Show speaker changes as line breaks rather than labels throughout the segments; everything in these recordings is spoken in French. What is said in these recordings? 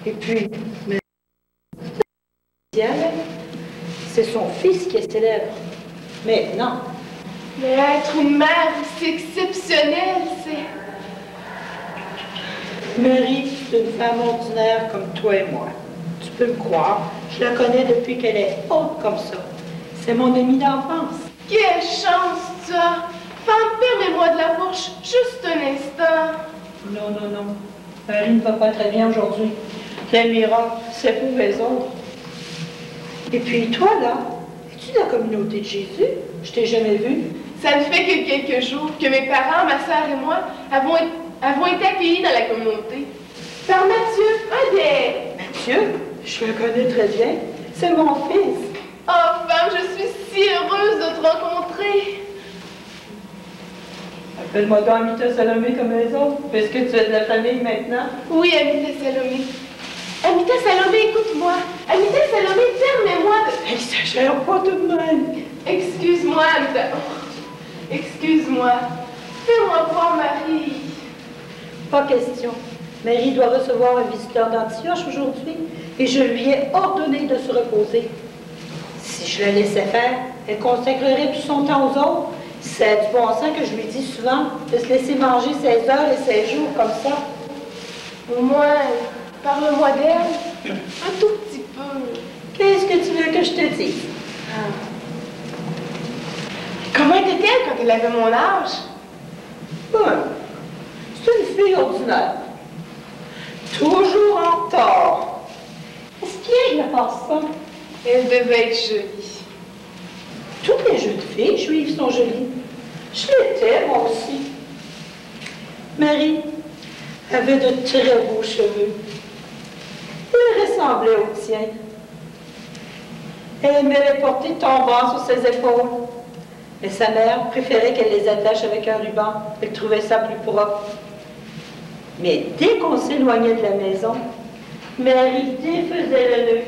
Et puis, c'est son fils qui est célèbre. Mais non.
Mais être une mère, c'est exceptionnel, c'est...
Marie, c'est une femme ordinaire comme toi et moi. Tu peux me croire, je la connais depuis qu'elle est haute comme ça. C'est mon amie d'enfance.
Quelle chance tu as! Femme, permets-moi de la fourche, juste un instant.
Non, non, non. Marie ne va pas très bien aujourd'hui. Les miracles, c'est pour les autres. Et puis toi, là, es-tu de la communauté de Jésus? Je t'ai jamais vue.
Ça ne fait que quelques jours que mes parents, ma sœur et moi avons été accueillis dans la communauté. Par Mathieu, un des...
Mathieu? Je le connais très bien. C'est mon fils.
Oh, femme, je suis si heureuse de te rencontrer.
Appelle-moi donc Amita Salomé comme les autres, puisque tu es de la famille maintenant.
Oui, Amita Salomé. Amita Salomé, écoute-moi. Amita Salomé, permets-moi de...
Exagère pas tout de même.
Excuse-moi, Amita. Excuse-moi. Fais-moi voir Marie.
Pas question. Marie doit recevoir un visiteur d'Antioche aujourd'hui et je lui ai ordonné de se reposer. Si je la laissais faire, elle consacrerait tout son temps aux autres. C'est du bon sens que je lui dis souvent de se laisser manger 16 heures et 16 jours comme ça.
Au moins, parle-moi d'elle. Un tout petit peu.
Qu'est-ce que tu veux que je te dise?
Comment était-elle quand elle avait mon âge?
C'est une fille ordinaire. Toujours en tort. Est-ce qu'il y a à part ça?
Elle devait être jolie.
Toutes les jeunes filles juives sont jolies. Je l'étais, moi aussi. Marie avait de très beaux cheveux. Elle ressemblait aux tiens. Elle aimait les porter tombant sur ses épaules. Mais sa mère préférait qu'elle les attache avec un ruban. Elle trouvait ça plus propre. Mais dès qu'on s'éloignait de la maison, Marie défaisait le nœud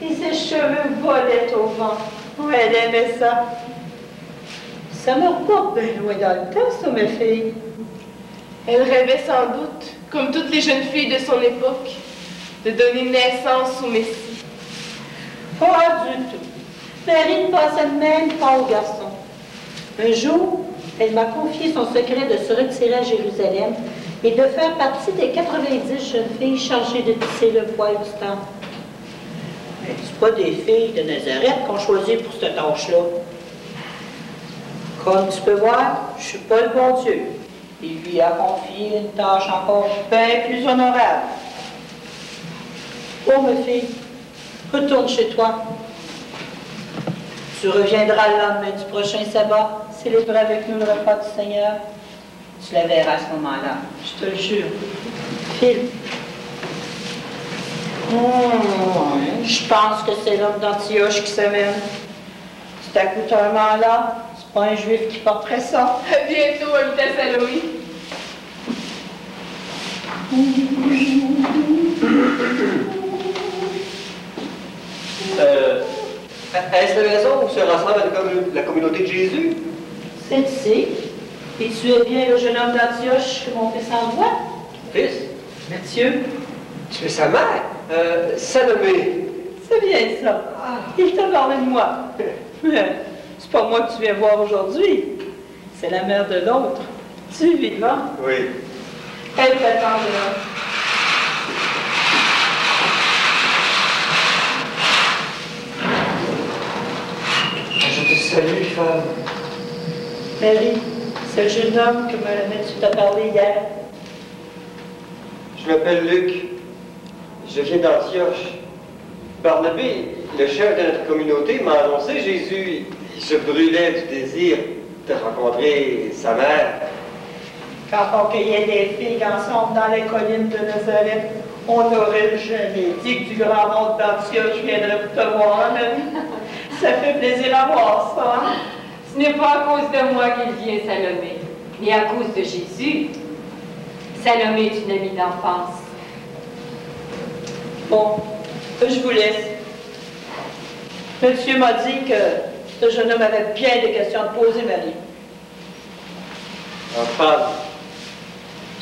et ses cheveux volaient au vent. Oh, elle aimait ça. Ça me reporte bien loin dans le temps, ça, mes filles.
Elle rêvait sans doute, comme toutes les jeunes filles de son époque, de donner naissance au Messie.
Pas du tout. Marie ne pensait même pas aux garçons. Un jour, elle m'a confié son secret de se retirer à Jérusalem et de faire partie des 90 jeunes filles chargées de tisser le voile du temple. Mais c'est pas des filles de Nazareth qu'on choisit pour cette tâche-là. Comme tu peux voir, je suis pas le bon Dieu. Il lui a confié une tâche encore bien plus honorable. Oh, ma fille, retourne chez toi. Tu reviendras le lendemain du prochain sabbat, célébrer avec nous le repas du Seigneur. Tu la verras à ce moment-là, je te le jure. Phil. Je pense que c'est l'homme d'Antioche qui s'amène. C'est accoutrement là. C'est pas un juif qui porterait ça.
À bientôt, Amita Salomé.
Est-ce la maison où se rassemble la communauté de Jésus?
C'est ici. Et tu es bien le jeune homme d'Antioche que mon fils envoie?
Fils?
Mathieu?
Tu es sa mère? Salomé.
C'est bien ça. Il t'a parlé de moi. Mais c'est pas moi que tu viens voir aujourd'hui. C'est la mère de l'autre. Tu es vivant?
Oui.
Elle t'attend là.
Je te salue, femme.
Marie, c'est le jeune homme que Mathieu t'a parlé hier.
Je m'appelle Luc. Je viens d'Antioche. Barnabé, le chef de notre communauté, m'a annoncé Jésus. Je brûlais du désir de rencontrer sa mère.
Quand on cueillait des figues ensemble dans les collines de Nazareth, on n'aurait jamais dit que du grand monde d'Antioche viendrait pour te voir, Marie. Ça fait plaisir à voir ça, hein?
Ce n'est pas à cause de moi qu'il vient, Salomé, mais à cause de Jésus. Salomé est une amie d'enfance.
Bon, je vous laisse. Monsieur m'a dit que ce jeune homme avait bien des questions à poser, Marie.
Femme,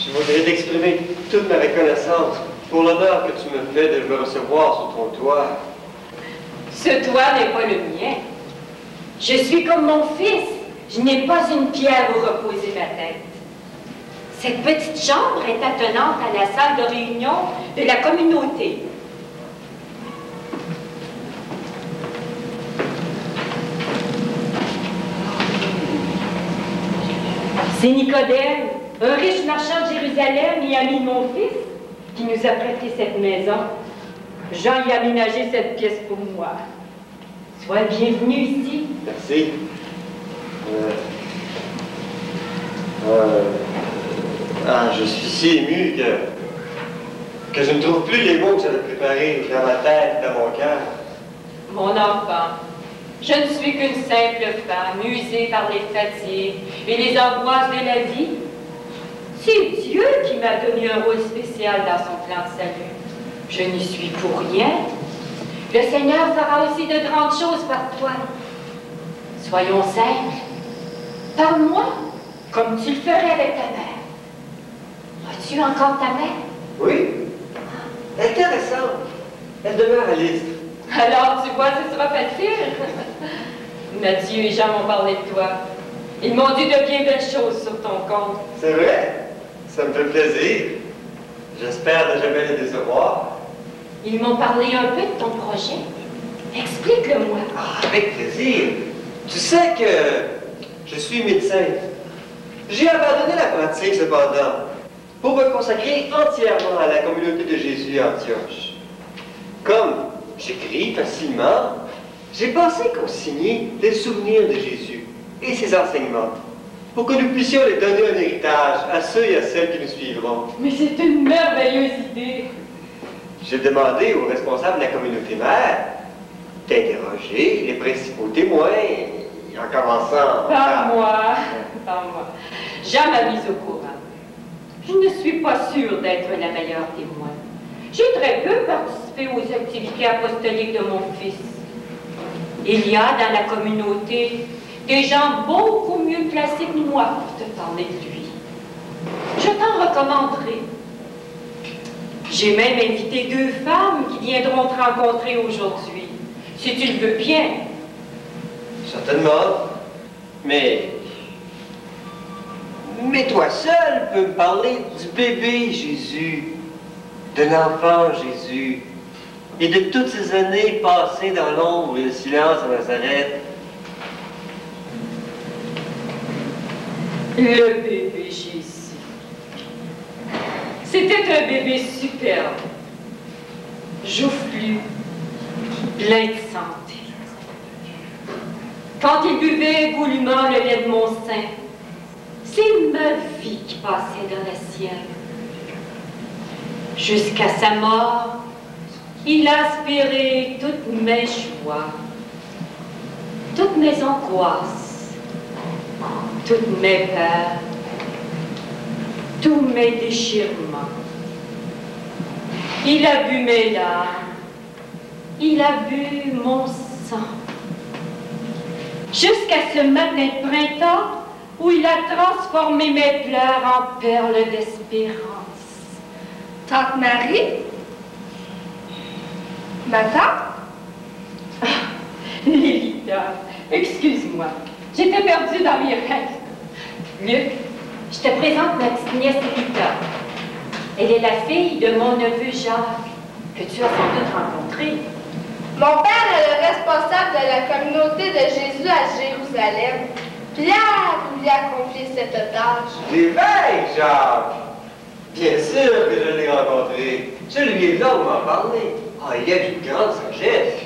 je voudrais t'exprimer toute ma reconnaissance pour l'honneur que tu me fais de me recevoir sous ton toit.
Ce toit n'est pas le mien. Je suis comme mon fils. Je n'ai pas une pierre où reposer ma tête. Cette petite chambre est attenante à la salle de réunion de la communauté. C'est Nicodème, un riche marchand de Jérusalem et ami de mon fils, qui nous a prêté cette maison. Jean y a aménagé cette pièce pour moi. Sois le bienvenu ici.
Merci. Je suis si ému que je ne trouve plus les mots que j'avais préparés dans ma tête, dans mon cœur.
Mon enfant, je ne suis qu'une simple femme, usée par les fatigues et les angoisses de la vie. C'est Dieu qui m'a donné un rôle spécial dans son plan de salut. Je n'y suis pour rien. Le Seigneur fera aussi de grandes choses par toi. Soyons simples. Parle-moi comme tu le ferais avec ta mère. As-tu encore ta mère?
Oui. Intéressant. Elle demeure à l'Istre.
Alors, tu vois, ce sera facile. Mathieu et Jean m'ont parlé de toi. Ils m'ont dit de bien belles choses sur ton compte.
C'est vrai? Ça me fait plaisir. J'espère ne jamais les décevoir.
Ils m'ont parlé un peu de ton projet. Explique-le-moi.
Avec plaisir. Tu sais que je suis médecin. J'ai abandonné la pratique, cependant, pour me consacrer entièrement à la communauté de Jésus à Antioche. Comme j'écris facilement, j'ai pensé consigner des souvenirs de Jésus et ses enseignements pour que nous puissions les donner en héritage à ceux et à celles qui nous suivront.
Mais c'est une merveilleuse idée.
J'ai demandé aux responsables de la communauté mère d'interroger les principaux témoins, en commençant
Parle-moi. Jean m'a mise au courant. Je ne suis pas sûre d'être la meilleure témoin. J'ai très peu participé aux activités apostoliques de mon fils. Il y a dans la communauté des gens beaucoup mieux placés que moi pour te parler de lui. Je t'en recommanderai. J'ai même invité 2 femmes qui viendront te rencontrer aujourd'hui, si tu le veux bien.
Certainement. Mais toi seul peux me parler du bébé Jésus, de l'enfant Jésus, et de toutes ces années passées dans l'ombre et le silence à Nazareth.
Le bébé Jésus. C'était un bébé superbe, joufflu, plein de santé. Quand il buvait goulûment le lait de mon sein, c'est ma vie qui passait dans la sienne. Jusqu'à sa mort, il a aspiré toutes mes joies, toutes mes angoisses, toutes mes peurs, tous mes déchirements. Il a bu mes larmes, il a bu mon sang. Jusqu'à ce matin de printemps où il a transformé mes pleurs en perles d'espérance.
Tante Marie? Ma tante?
Lélita, excuse-moi, j'étais perdue dans mes rêves. Luc, je te présente ma petite nièce Lélita. Elle est la fille de mon neveu Jacques, que tu as sans doute rencontré.
Mon père est le responsable de la communauté de Jésus à Jérusalem. Pierre voulait accomplir cette tâche.
L'évêque, Jacques! Bien sûr que je l'ai rencontré. Je lui ai longuement parlé. Il a une grande sagesse.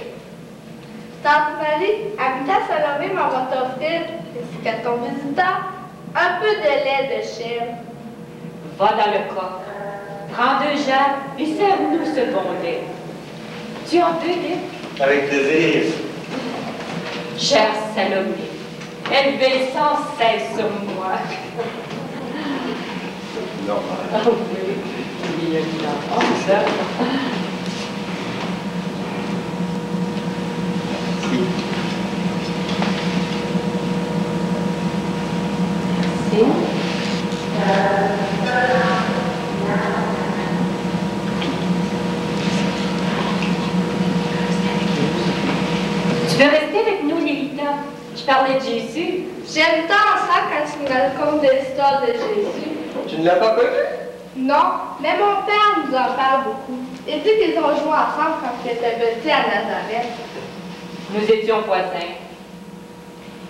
Tante Marie, habitant Salomé m'en va t'offrir, ainsi qu'à ton visiteur, un peu de lait de chèvre.
Va dans le coffre, prends 2 jarres et serre-nous ce bon lait. Tu en veux, Luc?
Avec plaisir.
Chère Salomé, elle veille sans cesse sur moi.
Normal.
Ah oui, il y a une enfance. Merci.
J'aime tant ça quand tu me racontes des histoires de Jésus.
Tu ne l'as pas connu?
Non, mais mon père nous en parle beaucoup. Il dit qu'ils ont joué ensemble quand ils étaient petits à Nazareth.
Nous étions voisins.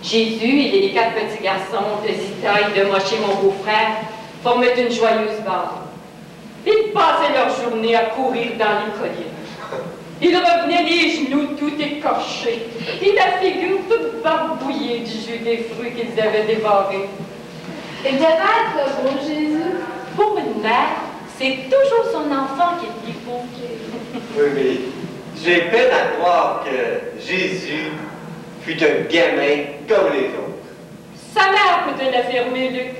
Jésus et les 4 petits garçons de Zita et de Moshe, mon beau-frère, formaient une joyeuse bande. Ils passaient leur journée à courir dans les collines. Ils revenaient les genoux tout écorchés et la figure toute barbouillée du jus des fruits qu'ils avaient dévorés.
Il devait être beau, Jésus.
Pour une mère, c'est toujours son enfant qui est plus beau.
Oui, mais j'ai peine à croire que Jésus fut un gamin comme les autres.
Sa mère peut te l'affirmer, Luc.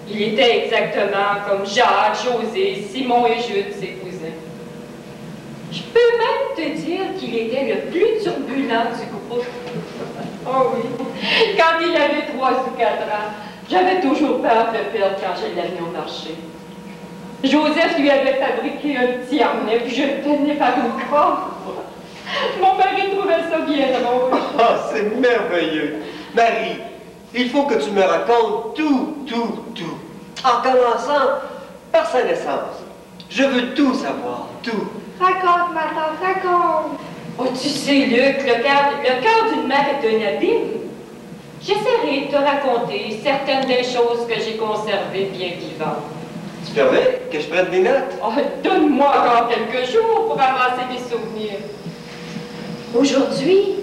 Il était exactement comme Jacques, José, Simon et Jude, ses cousins. Je peux même te dire qu'il était le plus turbulent du groupe. Oh oui, quand il avait 3 ou 4 ans, j'avais toujours peur de le perdre quand je l'avais au marché. Joseph lui avait fabriqué un petit harnais, puis je le tenais par une corde. Mon mari trouvait ça bien drôle.
Oh, c'est merveilleux. Marie, il faut que tu me racontes tout. En commençant par sa naissance. Je veux tout savoir, tout.
Raconte, ma tante, raconte.
Oh, tu sais, Luc, le cœur d'une mère est un abîme. J'essaierai de te raconter certaines des choses que j'ai conservées bien vivantes.
Tu permets que je prenne des notes?
Oh, donne-moi encore quelques jours pour amasser mes souvenirs. Aujourd'hui,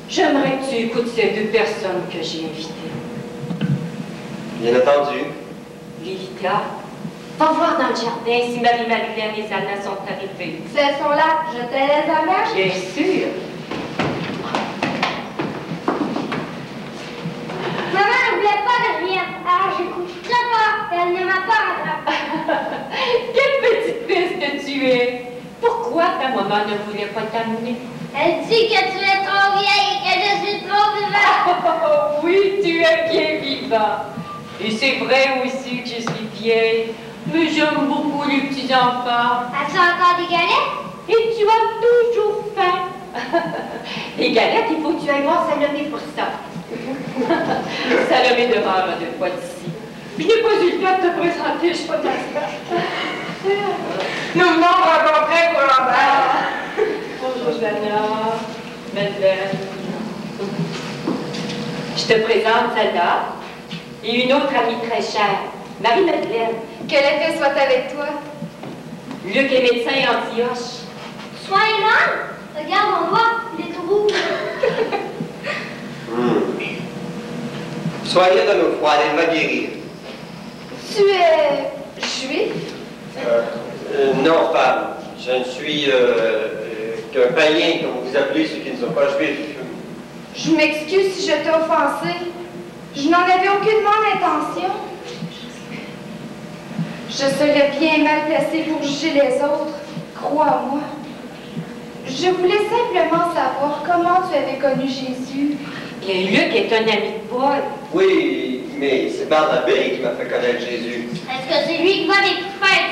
j'aimerais que tu écoutes ces 2 personnes que j'ai invitées.
Bien entendu.
Lilita, va voir dans le jardin si Marie-Madeleine et Anna sont arrivées.
Si elles sont là, je te les amène.
Bien sûr.
Maman ne voulait pas de rien. Alors j'écoute très fort et elle ne m'a pas rattrapé.
Quelle petite fille que tu es. Pourquoi ta maman ne voulait pas t'amener?
Elle dit que tu es trop vieille et que je suis trop vivante.
Oh, oui, tu es bien vivant. Et c'est vrai aussi que je suis vieille, mais j'aime beaucoup les petits-enfants.
As-tu encore des galettes?
Et tu as toujours faim. Les galettes, il faut que tu ailles voir Salomé pour ça. Salomé demeure à 2 fois d'ici. Je n'ai pas eu le temps de te présenter, je suis pas d'accord. Nous venons rencontrer pour l'envers. Bonjour, Anna, Madeleine. Je te présente Zelda et une autre amie très chère, Marie-Madeleine.
Que la paix soit avec toi.
Luc est médecin à Antioche.
Sois aimable. Regarde mon doigt, il est tout rouge.
Soyez de l'eau froide, elle va guérir.
Tu es juif?
Non, femme. Je ne suis qu'un païen, comme vous appelez ceux qui ne sont pas juifs.
Je m'excuse si je t'ai offensé. Je n'en avais aucunement l'intention. Je serais bien mal placée pour juger les autres, crois-moi. Je voulais simplement savoir comment tu avais connu Jésus.
Bien, Luc est un ami de Paul.
Oui, mais c'est Barnabé qui m'a fait connaître Jésus.
Est-ce que c'est lui qui va les faire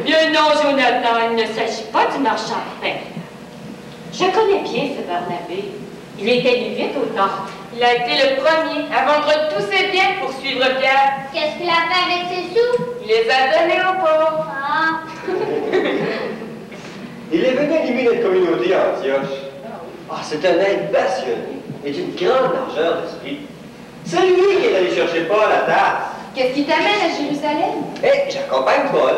Bien non, Jonathan, il ne s'agit pas du marchand de pain. Je connais bien ce Barnabé. Il était lévite au temple.
Il a été le premier à vendre tous ses biens pour suivre Pierre.
Qu'est-ce qu'il a fait avec ses sous?
Il les a donnés aux pauvres.
Ah.
Il est venu animer notre communauté à Antioche. Ah, c'est un être passionné et d'une grande largeur d'esprit. C'est lui qui est allé chercher Paul à Tarse.
Qu'est-ce qui t'amène à Jérusalem?
Et j'accompagne Paul,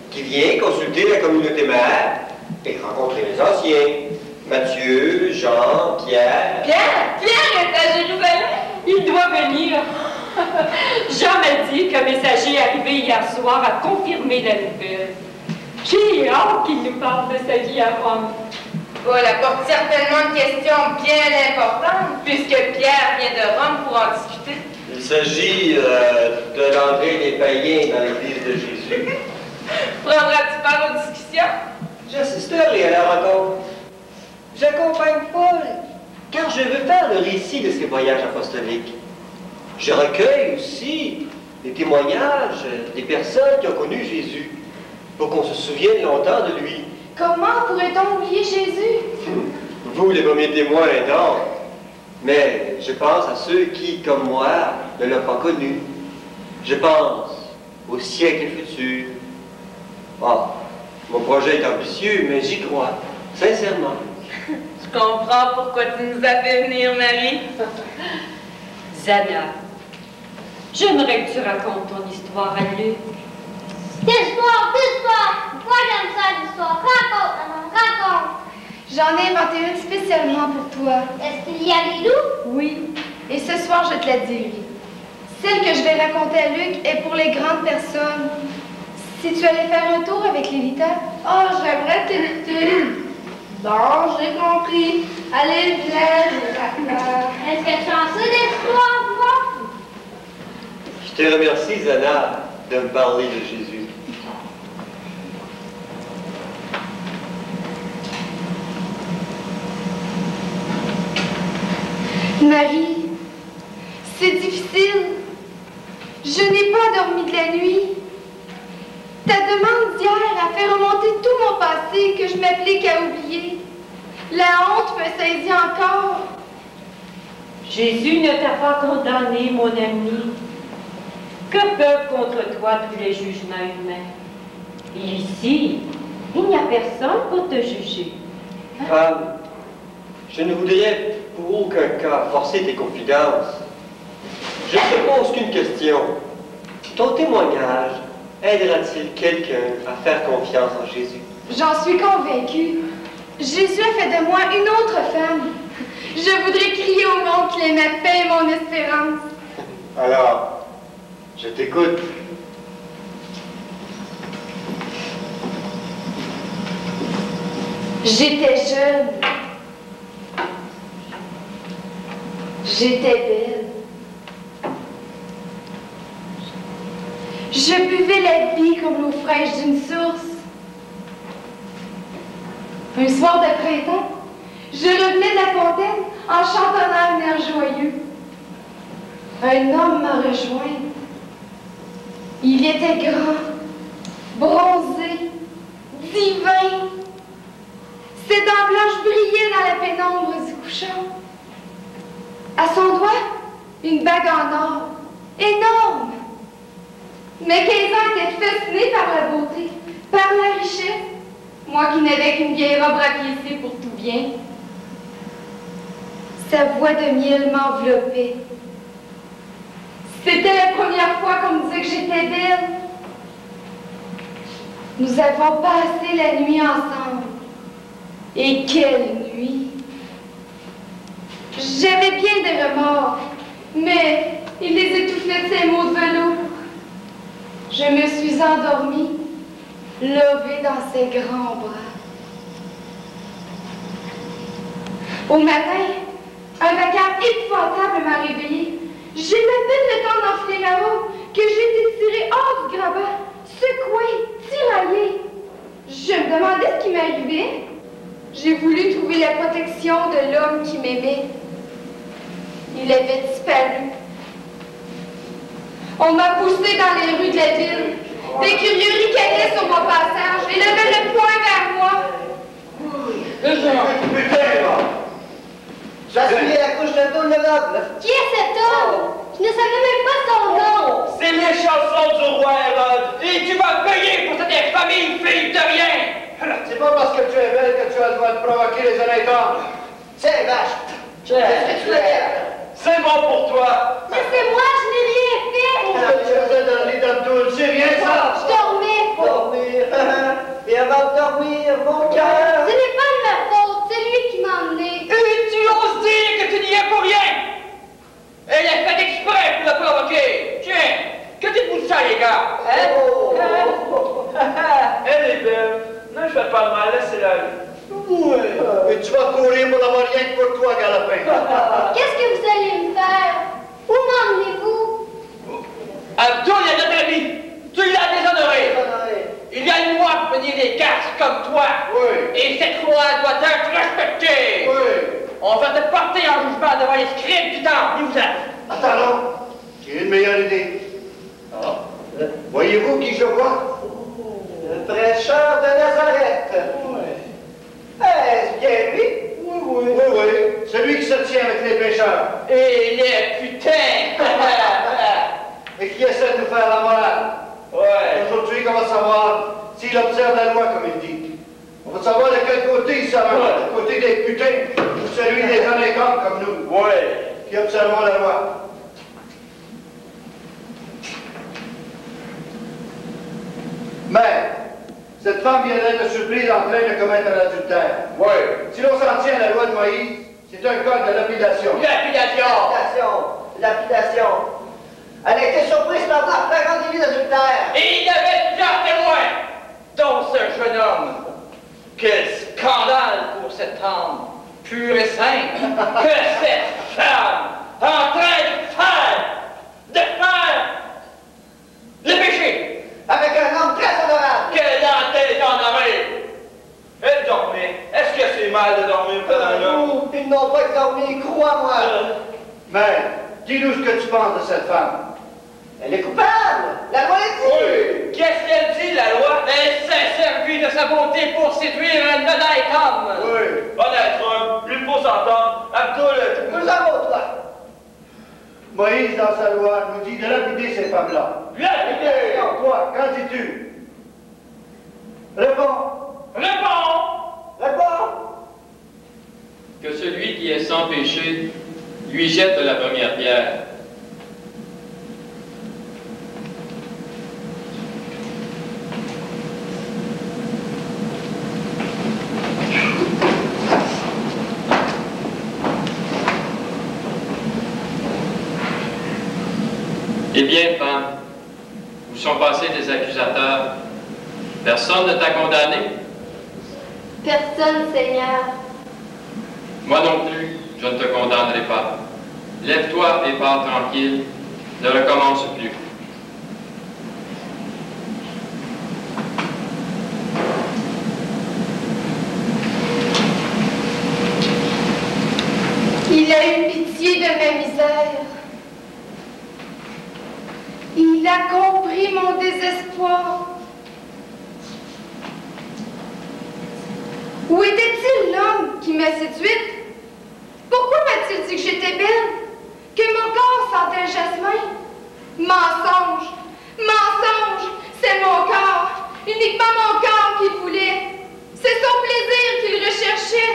qui vient consulter la communauté mère et rencontrer les anciens. Matthieu, Jean, Pierre.
Pierre est à Jérusalem.
Il doit venir. Jean m'a dit qu'un messager est arrivé hier soir à confirmer la nouvelle. J'ai hâte qu'il nous parle de sa vie à Rome.
Paul apporte certainement une question bien importante, puisque Pierre vient de Rome pour en discuter.
Il s'agit de l'entrée des païens dans l'église de Jésus.
Prendras-tu part aux discussions?
J'assisterai à la rencontre. J'accompagne Paul, car je veux faire le récit de ses voyages apostoliques. Je recueille aussi les témoignages des personnes qui ont connu Jésus, pour qu'on se souvienne longtemps de lui.
Comment pourrait-on oublier Jésus?
Vous, les premiers témoins, non. Mais je pense à ceux qui, comme moi, ne l'ont pas connu. Je pense au siècle futur. Ah, mon projet est ambitieux, mais j'y crois, sincèrement.
Je comprends pourquoi tu nous as fait venir, Marie.
Zana, j'aimerais que tu racontes ton histoire à Luc.
L'histoire. Moi, j'aime ça, l'histoire. Raconte, maman, raconte.
J'en ai inventé une spécialement pour toi.
Est-ce qu'il y a des loups?
Oui, et ce soir, je te la dirai. Celle que je vais raconter à Luc est pour les grandes personnes. Si tu allais faire un tour avec Lélita.
Oh, j'aimerais t'écouter. Bon, j'ai compris. Allez, viens,
Est-ce que tu en sais d'histoire, moi?
Je te remercie, Zana, de me parler de Jésus.
Marie, c'est difficile. Je n'ai pas dormi de la nuit. Ta demande d'hier a fait remonter tout mon passé que je m'applique à oublier. La honte me saisit encore.
Jésus ne t'a pas condamné, mon ami. Que peuvent contre toi tous les jugements humains? Et ici, il n'y a personne pour te juger.
Je ne voudrais pour aucun cas forcer tes confidences. Je ne te pose qu'une question. Ton témoignage aidera-t-il quelqu'un à faire confiance en Jésus?
J'en suis convaincue. Jésus a fait de moi une autre femme. Je voudrais crier au monde qu'il est ma paix et mon espérance.
Alors, je t'écoute.
J'étais jeune. J'étais belle. Je buvais la vie comme l'eau fraîche d'une source. Un soir de printemps, je revenais de la fontaine en chantonnant un air joyeux. Un homme m'a rejoint. Il était grand, bronzé, divin. Ses dents blanches brillaient dans la pénombre du couchant. À son doigt, une bague en or, énorme. Mes 15 ans étaient fascinés par la beauté, par la richesse, moi qui n'avais qu'une vieille robe rapiécée pour tout bien. Sa voix de miel m'enveloppait. C'était la première fois qu'on me disait que j'étais belle. Nous avons passé la nuit ensemble. Et quelle nuit! J'avais bien des remords, mais il les étouffait de ses mots de velours. Je me suis endormie, levée dans ses grands bras. Au matin, un vacarme épouvantable m'a réveillée. J'ai à peine le temps d'enfiler ma robe que j'ai été tirée hors du grabat, secouée, tiraillée. Je me demandais ce qui m'arrivait. J'ai voulu trouver la protection de l'homme qui m'aimait. Il avait disparu. On m'a poussé dans les rues de la ville. Des curieux ricanaient sur mon passage et levaient le poing vers moi.
J'assumais la couche d'un tôle noble.
Qui est cet homme? Je ne savais même pas son nom.
C'est les chansons du roi Hérode. Et tu vas payer pour cette infamie, fille de rien.
C'est pas parce que tu es belle que tu as le droit de provoquer les honnêtes hommes. Tiens, vache. Qu'est-ce que tu veux dire?
C'est bon pour toi.
Laissez-moi, je n'ai rien fait.
Tu faisais dans le lit d'Abdoul, c'est rien ça?
Je dormais.
Dormir. Et avant de dormir, mon cœur.
Ce n'est pas de ma faute, c'est lui qui m'a emmené.
Et tu oses dire que tu n'y es pour rien. Elle est faite exprès pour le provoquer. Tiens, que dites-vous de ça, les gars? Elle est belle. Non, je fais pas mal, laissez-la aller.
Ouais. Et tu vas courir pour n'avoir rien que pour toi, Galopin.
Qu'est-ce que vous allez me faire? Où m'emmenez-vous?
Abdul est notre ami. Tu l'as déshonoré. Il y a une loi pour venir des castes comme toi.
Oui.
Et cette loi doit être respectée.
Oui.
On va te porter en jugement devant les scribes du temple. Vous
Attends, non. J'ai une meilleure idée. Voyez-vous qui je vois? Le prêcheur de Nazareth. Oui. Est-ce bien lui? Oui. Celui qui se tient avec les pécheurs. pécheurs.
Et les putains!
Et qui essaie de nous faire la morale.
Ouais.
Aujourd'hui, on va savoir s'il observe la loi, comme il dit. On va savoir de quel côté il s'arrête. Du côté des putains ou celui des honnêtes hommes comme nous.
Ouais.
Qui observons la loi. Mais, cette femme viendrait de surprise en train de commettre un adultère.
Oui.
Si l'on s'en tient à la loi de Moïse, c'est un code de lapidation.
Lapidation!
Lapidation. Elle a été surprise par la flagrante délit d'adultère.
Et il y avait plusieurs témoins, dont ce jeune homme. Quel scandale pour cette âme pure et sainte que cette femme en train de faire le péché.
Avec un homme très honorable.
Quelle entête honorée! Elle dormait. Est-ce que c'est mal de dormir près d'un homme?
Ils n'ont pas dormi, crois-moi.
Mais, dis-nous ce que tu penses de cette femme.
Elle est coupable. La loi l'a dit.
Oui. Qu'est-ce qu'elle dit, la loi? Elle s'est servie de sa beauté pour séduire un honnête homme.
Oui.
Honnête homme, il faut s'entendre. Abdul.
Nous avons toi.
Moïse, dans sa loi, nous dit de lapider ces femmes-là.
Lapider!
Alors, toi, qu'en dis-tu? Réponds.
Réponds!
Réponds.
Que celui qui est sans péché lui jette la première pierre. Eh bien, femme, où sont passés tes accusateurs? Personne ne t'a condamné?
Personne, Seigneur.
Moi non plus, je ne te condamnerai pas. Lève-toi et pars tranquille. Ne recommence plus.
Il a eu pitié de ma misère. Il a compris mon désespoir. Où était-il l'homme qui m'a séduite? Pourquoi m'a-t-il dit que j'étais belle? Que mon corps sentait le jasmin? Mensonge! Mensonge! C'est mon corps! Uniquement mon corps qu'il voulait! C'est son plaisir qu'il recherchait!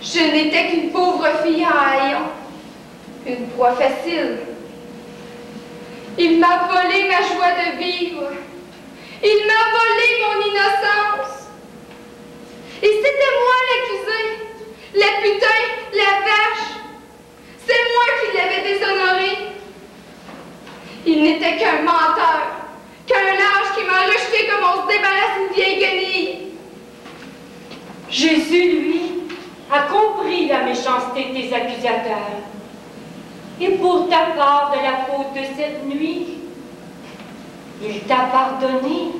Je n'étais qu'une pauvre fille en haillons. Une proie facile. Il m'a volé ma joie de vivre. Il m'a volé mon innocence. Et c'était moi l'accusé, la putain, la vache. C'est moi qui l'avais déshonoré. Il n'était qu'un menteur, qu'un lâche qui m'a rejeté comme on se débarrasse d'une vieille guenille.
Jésus, lui, a compris la méchanceté de tes accusateurs. Et pour ta part de la faute de cette nuit, il t'a pardonné.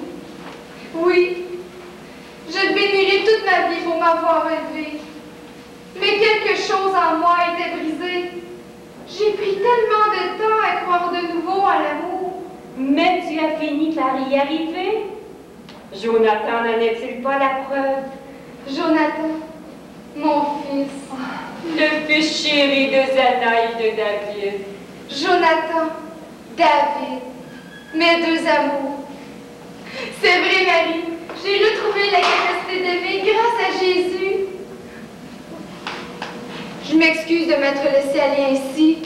Oui, je le bénirai toute ma vie pour m'avoir élevé. Mais quelque chose en moi était brisé. J'ai pris tellement de temps à croire de nouveau à l'amour.
Mais tu as fini par y arriver. Jonathan n'en est-il pas la preuve?
Jonathan, mon fils.
Le fils chéri de Zana et de David.
Jonathan, David, mes deux amours. C'est vrai, Marie, j'ai retrouvé la capacité d'aimer grâce à Jésus. Je m'excuse de m'être laissée aller ainsi,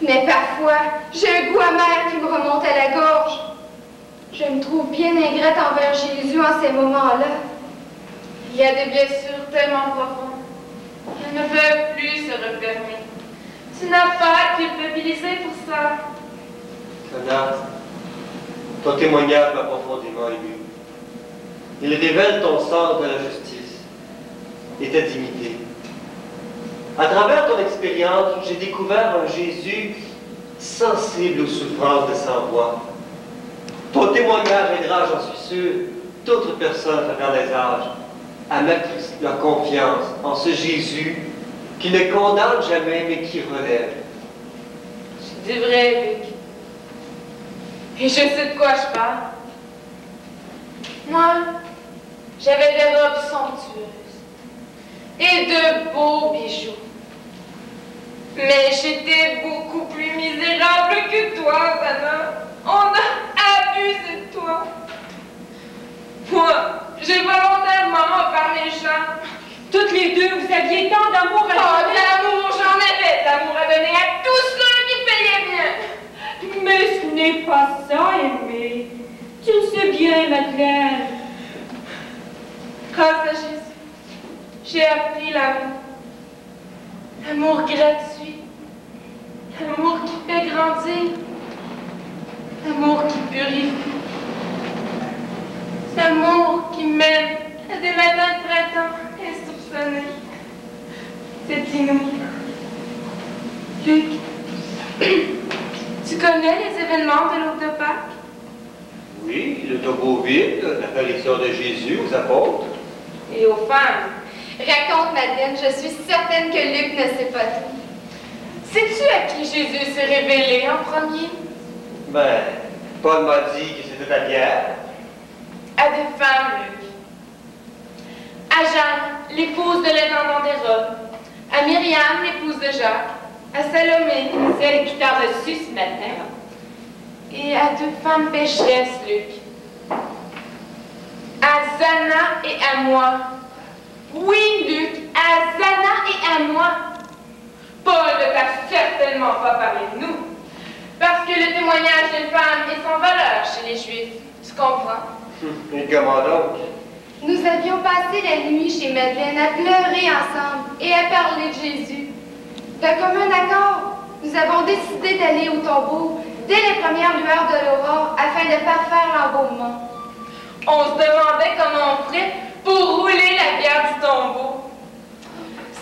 mais parfois, j'ai un goût amer qui me remonte à la gorge. Je me trouve bien ingrate envers Jésus en ces moments-là.
Il y a des blessures tellement profondes qu'elles ne peuvent plus se refermer. Tu n'as pas à te culpabiliser pour ça.
Anna, ton témoignage m'a profondément ému. Il révèle ton sens de la justice et ta dignité. À travers ton expérience, j'ai découvert un Jésus sensible aux souffrances des sans-voix. Ton témoignage aidera, j'en suis sûr, d'autres personnes à travers les âges à mettre leur confiance en ce Jésus qui ne condamne jamais, mais qui relève.
C'est vrai, Luc. Et je sais de quoi je parle. Moi, j'avais des robes somptueuses et de beaux bijoux. Mais j'étais beaucoup plus misérable que toi, Zana. On a abusé de toi. Moi, j'ai volontairement offert mes champs.
Toutes les deux, vous aviez tant d'amour à
Oh,
donner.
d'amour, j'en avais d'amour à donner à tous ceux qui payaient bien.
Mais ce n'est pas ça, Aimé. Tu le sais bien, Madeleine.
Grâce à Jésus, j'ai appris l'amour. L'amour gratuit. L'amour qui fait grandir. L'amour qui purifie. L'amour qui mène à des matins de printemps insoupçonnés. C'est inouï. Luc, tu connais les événements de l'aube de Pâques?
Oui, le tombeau vide, l'apparition de Jésus aux apôtres.
Et aux femmes.
Raconte, Madeleine, je suis certaine que Luc ne sait pas tout.
Sais-tu à qui Jésus s'est révélé en premier?
Ben, Paul m'a dit que c'était à Pierre.
À des femmes, Luc. À Jeanne, l'épouse de l'intendant d'Hérode. À Myriam, l'épouse de Jacques. À Salomé,
Celle qui t'a reçu ce matin.
et à deux femmes pécheresses, Luc. À Zana et à moi. Oui, Luc, à Zana et à moi. Paul ne t'a certainement pas parlé de nous. Parce que le témoignage des femmes est sans valeur chez les Juifs. Tu comprends?
Et comment donc?
Nous avions passé la nuit chez Madeleine à pleurer ensemble et à parler de Jésus. De commun accord, nous avons décidé d'aller au tombeau dès les premières lueurs de l'aurore afin de parfaire l'embaumement.
On se demandait comment on ferait pour rouler la pierre du tombeau.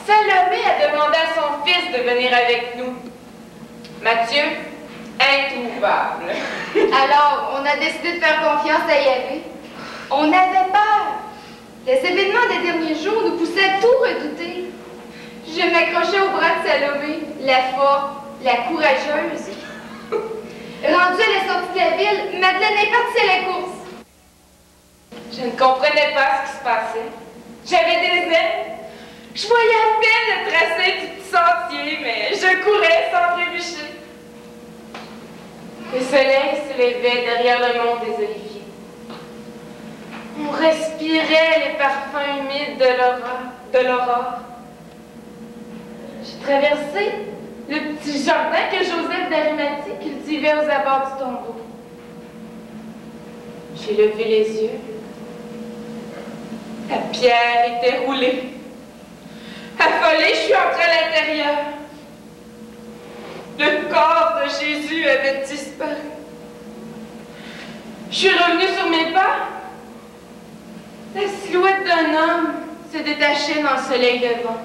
Salomé a demandé à son fils de venir avec nous. Mathieu, introuvable.
Alors, on a décidé de faire confiance à Yahvé. On avait peur. Les événements des derniers jours nous poussaient à tout redouter. Je m'accrochais au bras de Salomé, la forte, la courageuse. Rendue à la sortie de la ville, Madeleine est partie à la course.
Je ne comprenais pas ce qui se passait. J'avais des ailes. Je voyais à peine le tracé du petit sentier, mais je courais sans trébucher. Le soleil se levait derrière le mont des Oliviers. On respirait les parfums humides de l'aurore. J'ai traversé le petit jardin que Joseph d'Arimathie cultivait aux abords du tombeau. J'ai levé les yeux. La pierre était roulée. Affolée, je suis entrée à l'intérieur. Le corps de Jésus avait disparu. Je suis revenue sur mes pas. La silhouette d'un homme se détachait dans le soleil levant.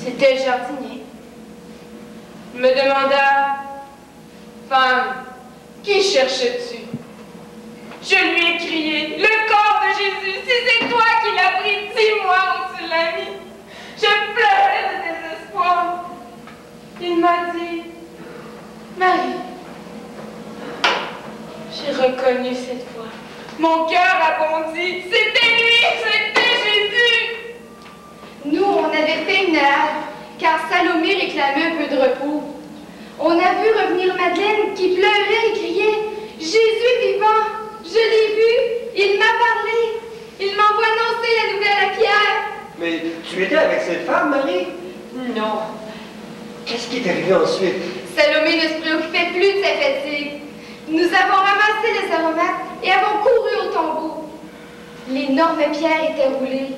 C'était le jardinier. Il me demanda, « Femme, qui cherches-tu? » Je lui ai crié, « Le corps de Jésus, si c'est toi qui l'as pris, dis-moi où tu l'as mis. » Je pleurais de désespoir. Il m'a dit, « Marie. » J'ai reconnu cette voix. Mon cœur a bondi. C'était lui, c'était Jésus.
Nous, on avait fait une halte, car Salomé réclamait un peu de repos. On a vu revenir Madeleine qui pleurait et criait « Jésus est vivant! Je l'ai vu! Il m'a parlé! Il m'envoie annoncer la nouvelle à Pierre! »
Mais tu étais avec cette femme, Marie?
Non.
Qu'est-ce qui est arrivé ensuite?
Salomé ne se préoccupait plus de sa fatigue. Nous avons ramassé les aromates et avons couru au tombeau. L'énorme pierre était roulée.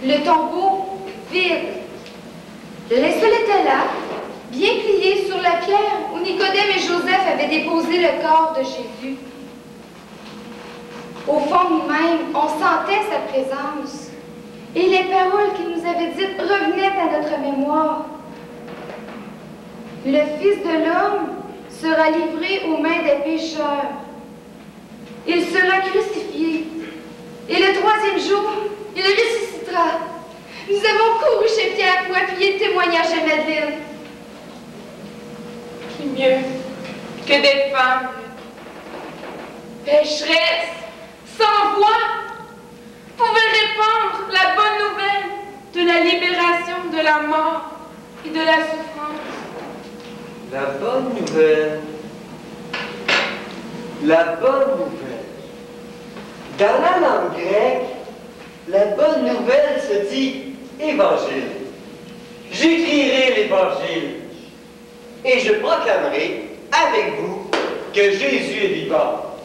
Le tombeau, vide. Le linceul était là, bien plié sur la pierre où Nicodème et Joseph avaient déposé le corps de Jésus. Au fond de nous-mêmes, on sentait sa présence. Et les paroles qu'il nous avait dites revenaient à notre mémoire. Le Fils de l'homme sera livré aux mains des pécheurs. Il sera crucifié. Et le troisième jour, il ressuscitera. Nous avons couru chez Pierre pour appuyer le témoignage de Madeleine.
Qui mieux que des femmes pécheresses, sans voix, pouvaient répandre la bonne nouvelle de la libération de la mort et de la souffrance.
La bonne nouvelle. La bonne nouvelle. Dans la langue grecque, la bonne nouvelle se dit évangile. J'écrirai l'évangile et je proclamerai avec vous que Jésus est vivant,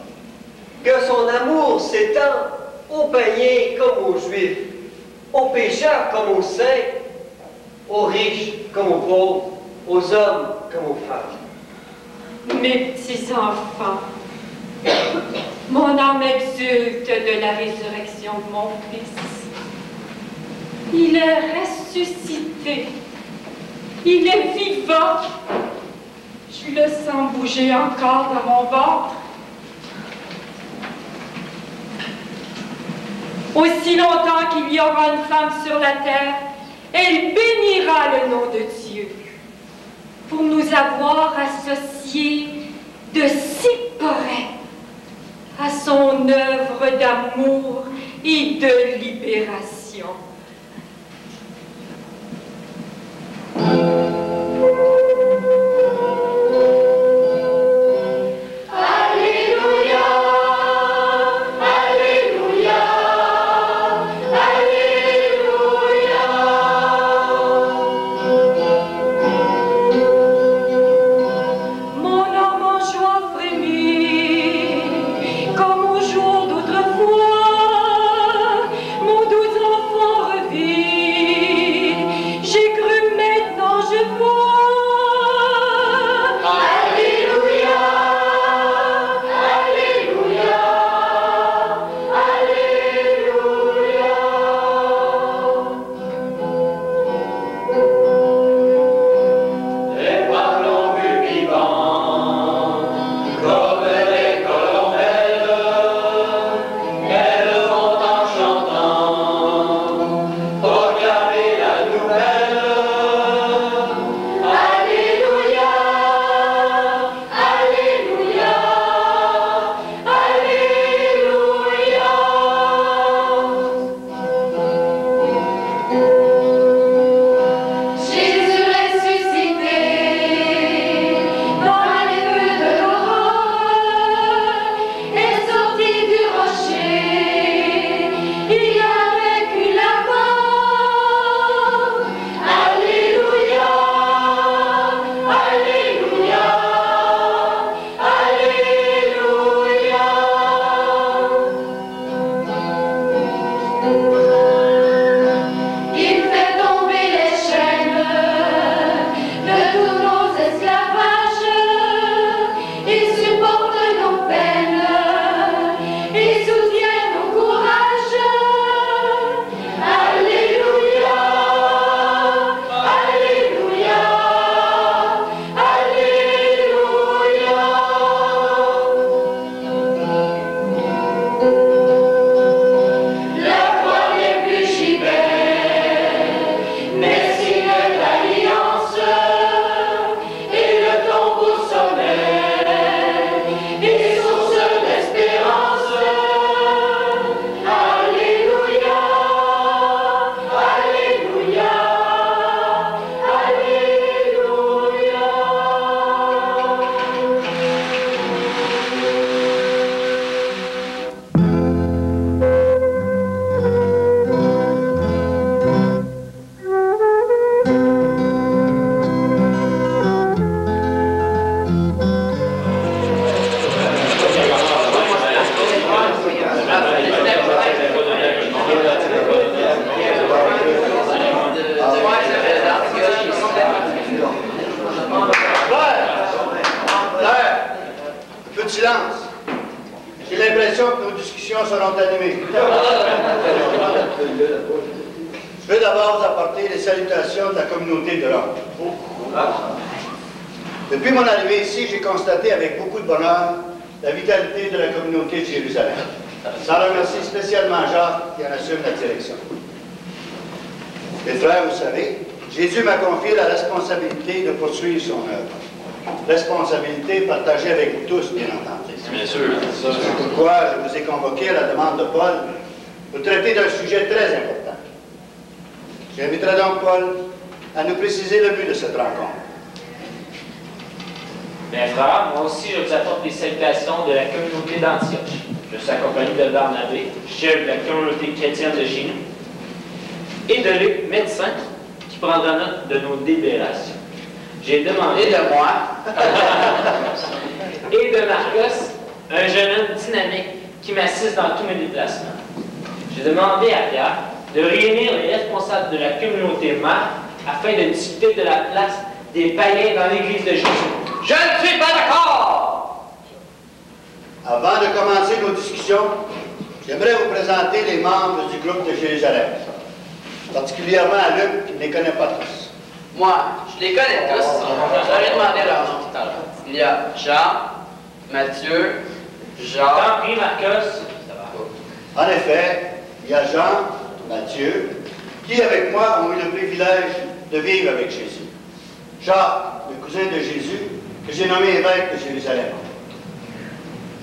que son amour s'étend aux païens comme aux juifs, aux pécheurs comme aux saints, aux riches comme aux pauvres, aux hommes comme aux femmes.
Mes petits enfants, mon âme exulte de la résurrection de mon Fils. Il est ressuscité. Il est vivant. Je le sens bouger encore dans mon ventre. Aussi longtemps qu'il y aura une femme sur la terre, elle bénira le nom de Dieu pour nous avoir associés de si près à son œuvre d'amour et de libération.
J'ai l'impression que nos discussions seront animées. Je veux d'abord vous apporter les salutations de la communauté de Rome. Depuis mon arrivée ici, j'ai constaté avec beaucoup de bonheur la vitalité de la communauté de Jérusalem. J'en remercie spécialement Jacques qui en assume la direction. Mes frères, vous savez, Jésus m'a confié la responsabilité de poursuivre son œuvre. Responsabilité partagée avec vous tous, bien entendu.
Bien sûr.
C'est pourquoi je vous ai convoqué à la demande de Paul pour traiter d'un sujet très important. J'inviterai donc Paul à nous préciser le but de cette rencontre.
Mes frères, moi aussi, je vous apporte les salutations de la communauté d'Antioche. Je suis accompagné de Barnabé, chef de la communauté chrétienne de chez nous, et de Luc, médecin, qui prendra note de nos délibérations. J'ai demandé...
Et de moi.
et de Marcos, un jeune homme dynamique qui m'assiste dans tous mes déplacements. J'ai demandé à Pierre de réunir les responsables de la communauté mère afin de discuter de la place des païens dans l'église de Jésus.
Je ne suis pas d'accord!
Avant de commencer nos discussions, j'aimerais vous présenter les membres du groupe de Jérusalem, particulièrement à Luc qui ne les connaît pas tous.
Moi, je les connais tous. J'aurais demandé leur nom tout à l'heure. Il y a Jean, Matthieu, Jacques...
T'en prie, Marcos.
En effet, il y a Jean, Matthieu, qui avec moi ont eu le privilège de vivre avec Jésus. Jacques, le cousin de Jésus, que j'ai nommé évêque de Jérusalem.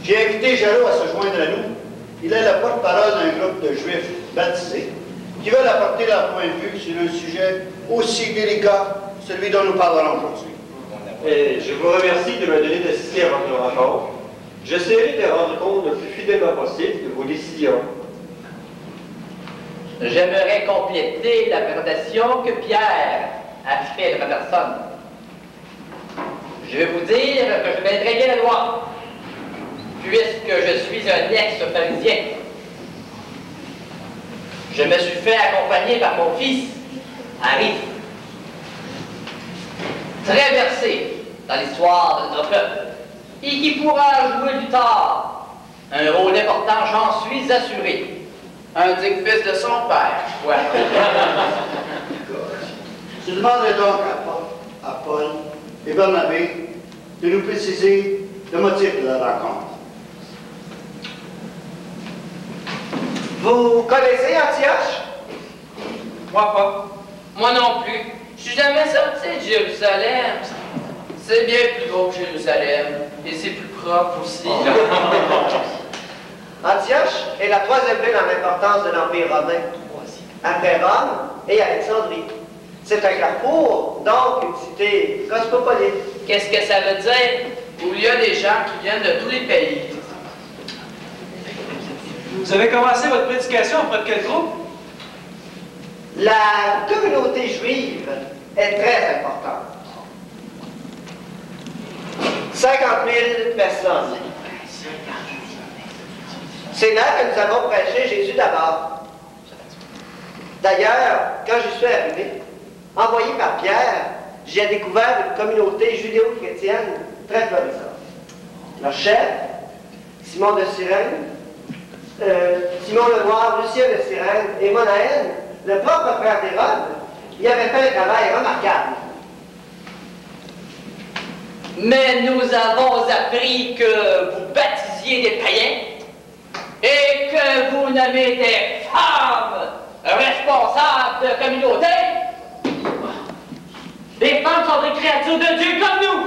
J'ai invité Géraud à se joindre à nous. Il est le porte-parole d'un groupe de Juifs baptisés qui veulent apporter leur point de vue sur un sujet aussi délicat, celui dont nous parlerons aujourd'hui.
Et je vous remercie de me donner d'assister à votre rencontre. J'essaierai de rendre compte le plus fidèlement possible de vos décisions.
J'aimerais compléter la présentation que Pierre a fait de ma personne. Je vais vous dire que je connais très bien la loi, puisque je suis un ex-pharisien. Je me suis fait accompagner par mon fils, Henri, très versé dans l'histoire de notre peuple, et qui pourra jouer plus tard un rôle important, j'en suis assuré. Un digne fils de son père, ouais.
Je demanderai donc à Paul et Barnabé de nous préciser le motif de la rencontre.
Vous connaissez Antioche?
Moi pas. Moi non plus. Je suis jamais sorti de Jérusalem. C'est bien plus gros que Jérusalem. Et c'est plus propre aussi.
Antioche est la troisième ville en importance de l'Empire romain, après Rome et Alexandrie. C'est un carrefour, donc une cité cosmopolite.
Qu'est-ce que ça veut dire? Où il y a des gens qui viennent de tous les pays.
Vous avez commencé votre prédication auprès de quel groupe?
La communauté juive est très importante. 50 000 personnes. C'est là que nous avons prêché Jésus d'abord. D'ailleurs, quand je suis arrivé, envoyé par Pierre, j'ai découvert une communauté judéo-chrétienne très florissante. Leur chef, Simon de Cyrène, Simon le Noir, Lucien de Cyrène et Monaën, le propre frère d'Hérode, y avaient fait un travail remarquable.
Mais nous avons appris que vous baptisiez des païens et que vous nommez des femmes responsables de communauté. Les femmes sont des créatures de Dieu comme nous,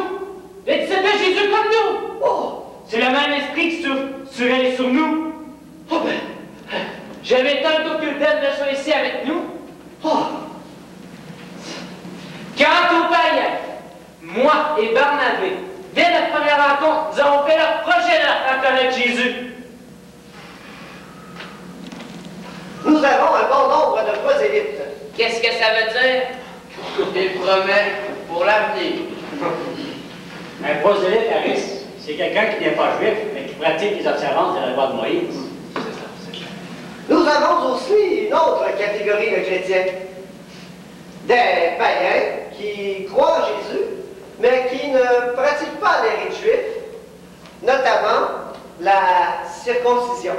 les disciples de Jésus comme nous. Oh, c'est le même esprit sur elle et sur nous. Oh ben, j'avais tant d'aucune d'elles ne soit ici avec nous. Oh. Quant aux païens, moi et Barnabé, dès notre première rencontre, nous avons fait leur projet de leur faire connaître Jésus.
Nous avons un bon nombre de prosélytes.
Qu'est-ce que ça veut dire? Il promet pour l'avenir.
Un prosélyte, Harris, c'est quelqu'un qui n'est pas juif, mais qui pratique les observances de la loi de Moïse.
Nous avons aussi une autre catégorie de chrétiens. Des païens qui croient en Jésus, mais qui ne pratiquent pas les rites juifs, notamment la circoncision.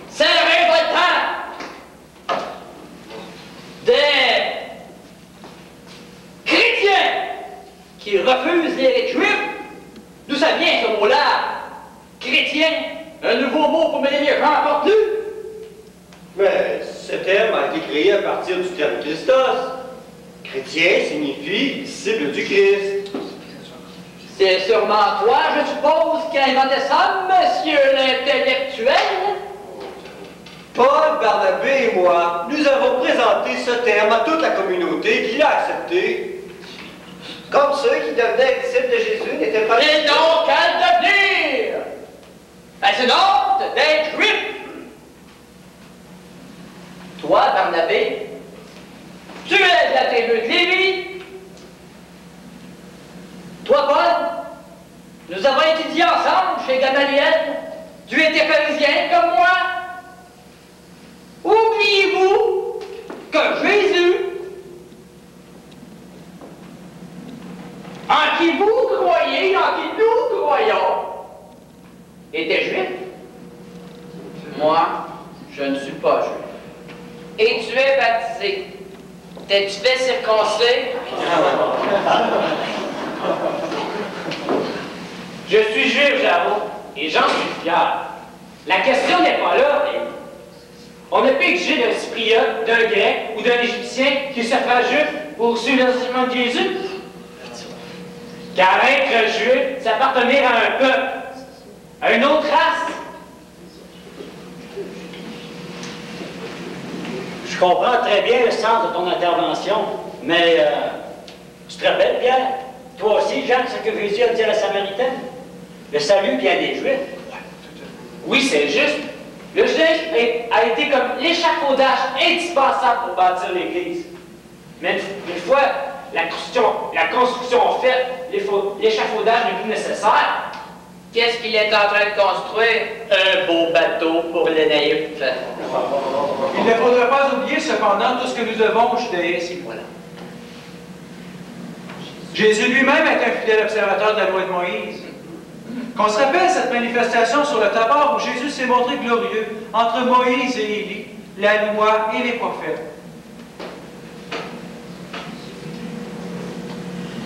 Servez votre temps! Des chrétiens qui refusent les rites juifs? D'où ça vient ce mot-là? Chrétien, un nouveau mot pour mêler les gens encore plus?
Mais ce terme a été créé à partir du terme Christos. Chrétien signifie disciple du Christ.
C'est sûrement toi, je suppose, qui a inventé ça, monsieur l'intellectuel?
Paul Barnabé et moi, nous avons présenté ce terme à toute la communauté qui l'a accepté.
Comme ceux qui devenaient disciples de Jésus n'étaient pas...
Et donc à le devenir! C'est honte d'être juif! Toi, Barnabé, tu es de la tribu de Lévi. Toi, Paul, nous avons étudié ensemble chez Gamaliel. Tu étais pharisien comme moi. Oubliez-vous que Jésus, en qui vous croyez, en qui nous croyons, était juif? Moi, je ne suis pas juif. Et tu es baptisé. T'es-tu fait circoncire?
Je suis juif, j'avoue, et j'en suis fier. La question n'est pas là. On ne peut exiger d'un Cypriote, d'un Grec ou d'un Égyptien qui se fasse juif pour suivre l'enseignement de Jésus. Car être juif, c'est appartenir à un peuple, à une autre race. Je comprends très bien le sens de ton intervention, mais tu te rappelles, Pierre, toi aussi, Jean, ce que Jésus a dit à la Samaritaine? Le salut vient des Juifs. Oui, c'est juste. Le juif a été comme l'échafaudage indispensable pour bâtir l'Église. Mais une fois la construction faite, l'échafaudage n'est plus nécessaire.
Qu'est-ce qu'il est en train de construire? Un beau bateau pour les naïfs.
Il ne faudrait pas oublier cependant tout ce que nous devons au judaïsme. Voilà. Jésus lui-même est un fidèle observateur de la loi de Moïse. Qu'on se rappelle cette manifestation sur le Tabor où Jésus s'est montré glorieux entre Moïse et Élie, la loi et les prophètes.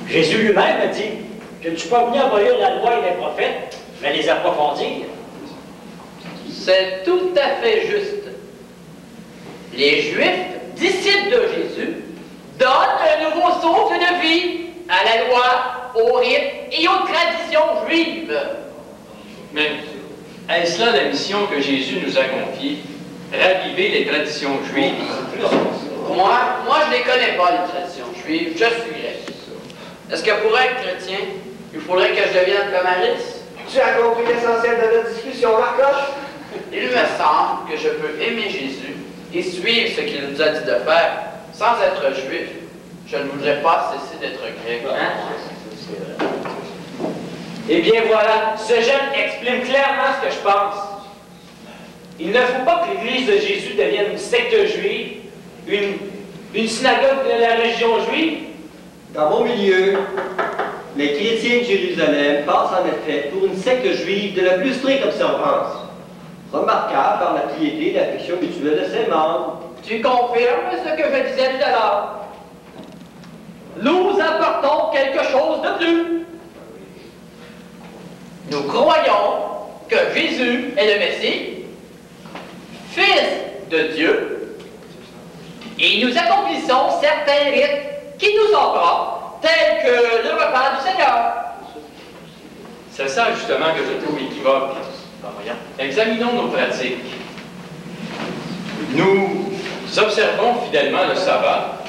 Jésus lui-même a dit: je ne suis pas venu abolir la loi et les prophètes, mais les approfondir.
C'est tout à fait juste. Les Juifs, disciples de Jésus, donnent un nouveau souffle de vie à la loi, aux rites et aux traditions juives.
Mais est-ce là la mission que Jésus nous a confiée? Raviver les traditions juives?
Moi, je ne les connais pas, les traditions juives. Je suis grec. Est-ce que pour être chrétien, il faudrait que je devienne comme Alice?
Tu as compris l'essentiel de notre discussion, Marcoche?
Il me semble que je peux aimer Jésus et suivre ce qu'il nous a dit de faire sans être juif. Je ne voudrais pas cesser d'être grec.
Hein? Eh bien voilà, ce jeune exprime clairement ce que je pense. Il ne faut pas que l'Église de Jésus devienne une secte juive, une synagogue de la religion juive.
Dans mon milieu, les chrétiens de Jérusalem passent en effet pour une secte juive de la plus stricte observance, remarquable par la piété et l'affection mutuelle de ses membres.
Tu confirmes ce que je disais tout à l'heure? Nous apportons quelque chose de plus. Nous croyons que Jésus est le Messie, Fils de Dieu, et nous accomplissons certains rites qui nous sont propres, tels que le repas du Seigneur.
C'est ça justement que je trouve équivoque. Examinons nos pratiques. Nous observons fidèlement le sabbat,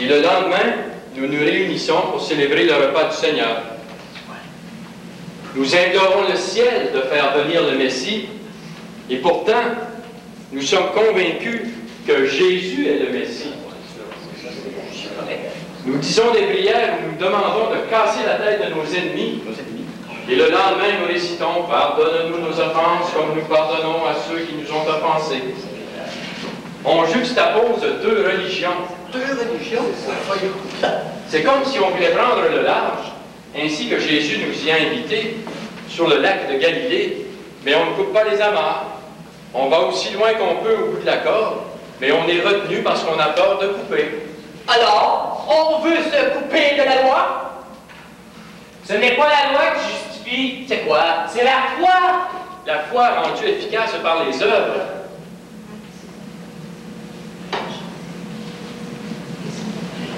et le lendemain, nous nous réunissons pour célébrer le repas du Seigneur. Nous implorons le ciel de faire venir le Messie, et pourtant, nous sommes convaincus que Jésus est le Messie. Nous disons des prières où nous demandons de casser la tête de nos ennemis, et le lendemain, nous récitons « Pardonne-nous nos offenses comme nous pardonnons à ceux qui nous ont offensés ». On juxtapose deux religions.
Deux religions?
C'est comme si on voulait prendre le large, ainsi que Jésus nous y a invités, sur le lac de Galilée, mais on ne coupe pas les amarres. On va aussi loin qu'on peut au bout de la corde, mais on est retenu parce qu'on a peur de couper.
Alors, on veut se couper de la loi?
Ce n'est pas la loi qui justifie.
C'est quoi?
C'est la foi.
La foi rendue efficace par les œuvres.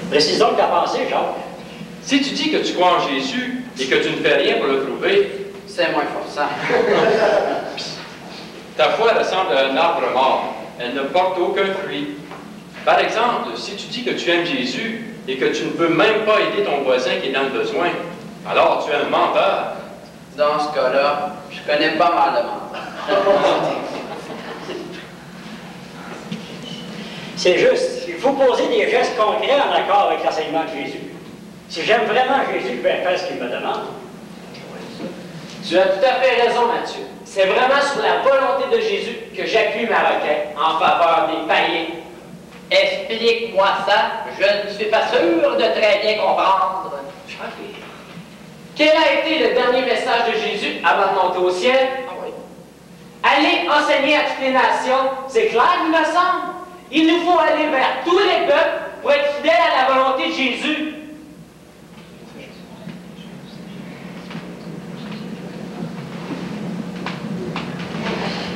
Précisons ta pensée, Jacques.
Si tu dis que tu crois en Jésus et que tu ne fais rien pour le prouver,
c'est moins forçant.
Ta foi ressemble à un arbre mort. elle ne porte aucun fruit. Par exemple, si tu dis que tu aimes Jésus et que tu ne peux même pas aider ton voisin qui est dans le besoin, alors tu es un menteur.
Dans ce cas-là, je connais pas mal de menteurs.
C'est juste, il faut poser des gestes concrets en accord avec l'enseignement de Jésus. Si j'aime vraiment Jésus, je vais faire ce qu'il me demande.
Tu as tout à fait raison, Mathieu. C'est vraiment sur la volonté de Jésus que j'appuie ma requête en faveur des païens.
Explique-moi ça, je ne suis pas sûr de très bien comprendre.
Quel a été le dernier message de Jésus avant de monter au ciel? Allez enseigner à toutes les nations. C'est clair, il me semble. Il nous faut aller vers tous les peuples pour être fidèles à la volonté de Jésus.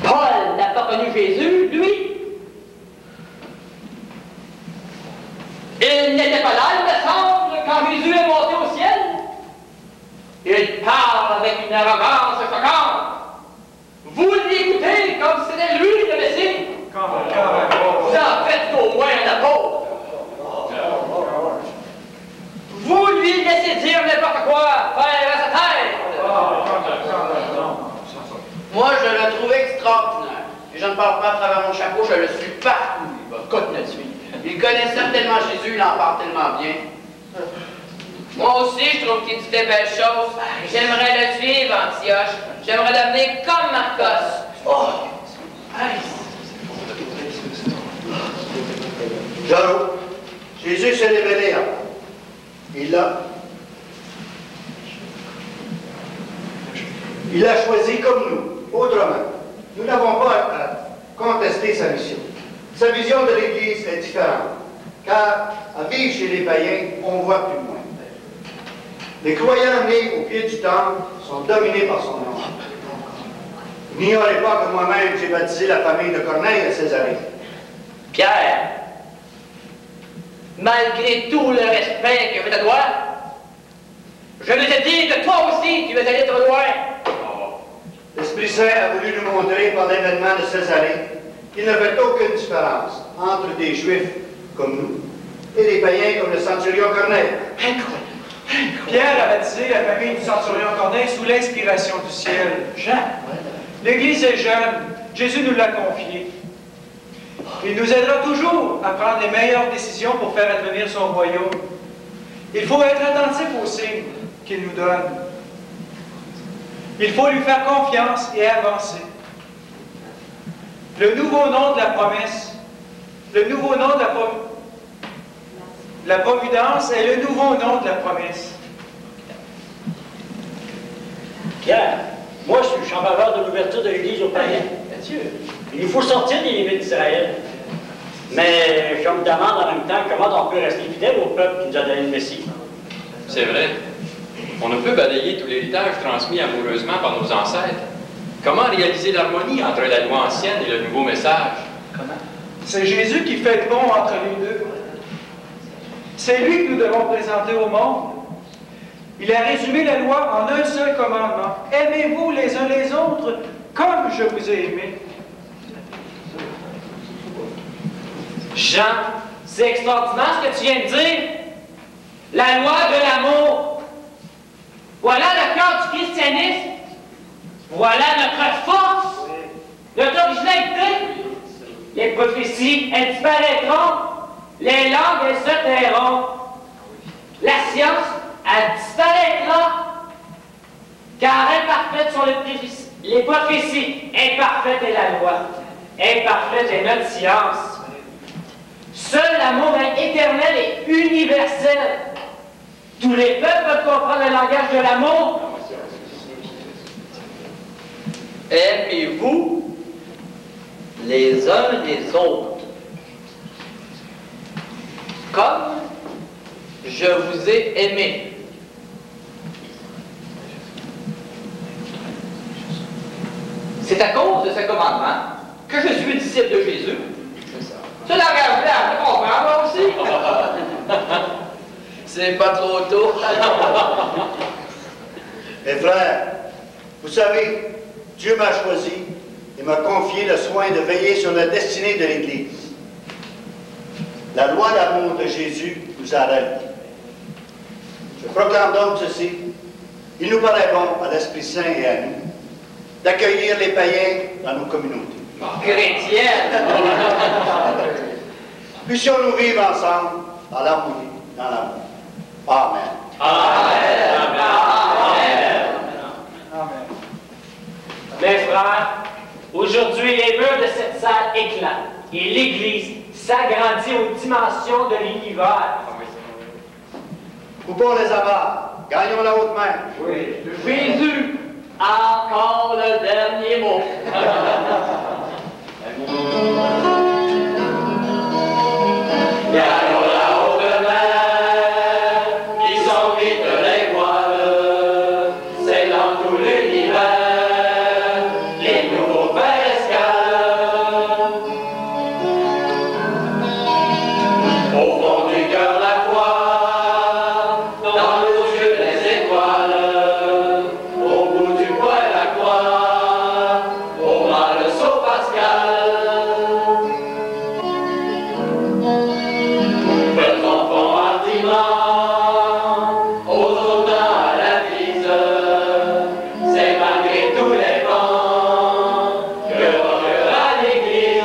Paul n'a pas connu Jésus, lui. Il n'était pas là, il me semble, quand Jésus est monté au ciel. Il parle avec une arrogance choquante. Vous l'écoutez comme si c'était lui le Messie. Ça fait au moins un apôtre. Vous lui laissez dire n'importe quoi, faire à sa tête. Moi, je le trouve extraordinaire. Et je ne parle pas à travers mon chapeau, je le suis partout. Il va continuer de suivre. Il connaît certainement Jésus, il en parle tellement bien. Moi aussi, je trouve qu'il dit des belles choses. J'aimerais le suivre, Antioche. J'aimerais devenir comme Marcos. Oh!
Jean, Jésus s'est révélé. Il a choisi comme nous, autrement. Nous n'avons pas à contester sa mission. Sa vision de l'Église est différente, car à vivre chez les païens, on voit plus loin. Les croyants nés au pied du temple sont dominés par son nom. N'ignorez pas que moi-même j'ai baptisé la famille de Corneille à Césarée.
Pierre, malgré tout le respect que je te dois, je nous ai dit que toi aussi tu veux aller trop loin.
L'Esprit Saint a voulu nous montrer par l'événement de Césarée qu'il ne fait aucune différence entre des Juifs comme nous et des païens comme le centurion Corneille.
Pierre a baptisé la famille du centurion Corneille sous l'inspiration du ciel. Jean, l'Église est jeune, Jésus nous l'a confié. Il nous aidera toujours à prendre les meilleures décisions pour faire advenir son royaume. Il faut être attentif aux signes qu'il nous donne. Il faut lui faire confiance et avancer. Le nouveau nom de la promesse, le nouveau nom de la providence est le nouveau nom de la promesse.
Pierre, moi je suis en faveur de l'ouverture de l'Église aux païens.
Mathieu.
Il faut sortir des limites d'Israël. Mais je me demande en même temps comment on peut rester fidèle au peuple qui nous a donné le Messie.
C'est vrai. On ne peut balayer tout l'héritage transmis amoureusement par nos ancêtres. Comment réaliser l'harmonie entre la loi ancienne et le nouveau message?
Comment? C'est Jésus qui fait le pont entre les deux. C'est lui que nous devons présenter au monde. Il a résumé la loi en un seul commandement. Aimez-vous les uns les autres comme je vous ai aimé.
Jean, c'est extraordinaire ce que tu viens de dire. La loi de l'amour. Voilà le cœur du christianisme. Voilà notre force, notre originalité. Les prophéties, elles disparaîtront. Les langues, elles se tairont. La science, elle disparaîtra. Car imparfaites sont les prophéties. Imparfaite est la loi. Imparfaite est notre science. Seul l'amour éternel et universel. Tous les peuples peuvent comprendre le langage de l'amour.
Aimez-vous les uns les autres comme je vous ai aimé. C'est à cause de ce commandement que je suis disciple de Jésus. C'est la langage là, je comprends, moi aussi. C'est pas trop tôt.
Mes frères, vous savez, Dieu m'a choisi et m'a confié le soin de veiller sur la destinée de l'Église. La loi d'amour de Jésus nous a ralliés. Je proclame donc ceci. Il nous paraît bon à l'Esprit Saint et à nous d'accueillir les païens dans nos communautés.
Chrétienne!
Puissions-nous vivre ensemble dans l'harmonie, dans l'amour. Amen.
Amen.
Amen.
Mes frères, aujourd'hui, les murs de cette salle éclatent et l'Église s'agrandit aux dimensions de l'univers.
Coupons les amarres, gagnons la haute main.
Oui. Jésus a encore le dernier mot. Gagnons la haute mer, qui sont vite les voiles, c'est dans tout l'univers, les nouveaux pères escales. Au fond du cœur la croix, dans nos yeux les étoiles, au bout du poing la croix, au bas le sceau pascal. Faisons fond hardiment, osons à la brise, c'est malgré tous les vents que reviendra l'Église.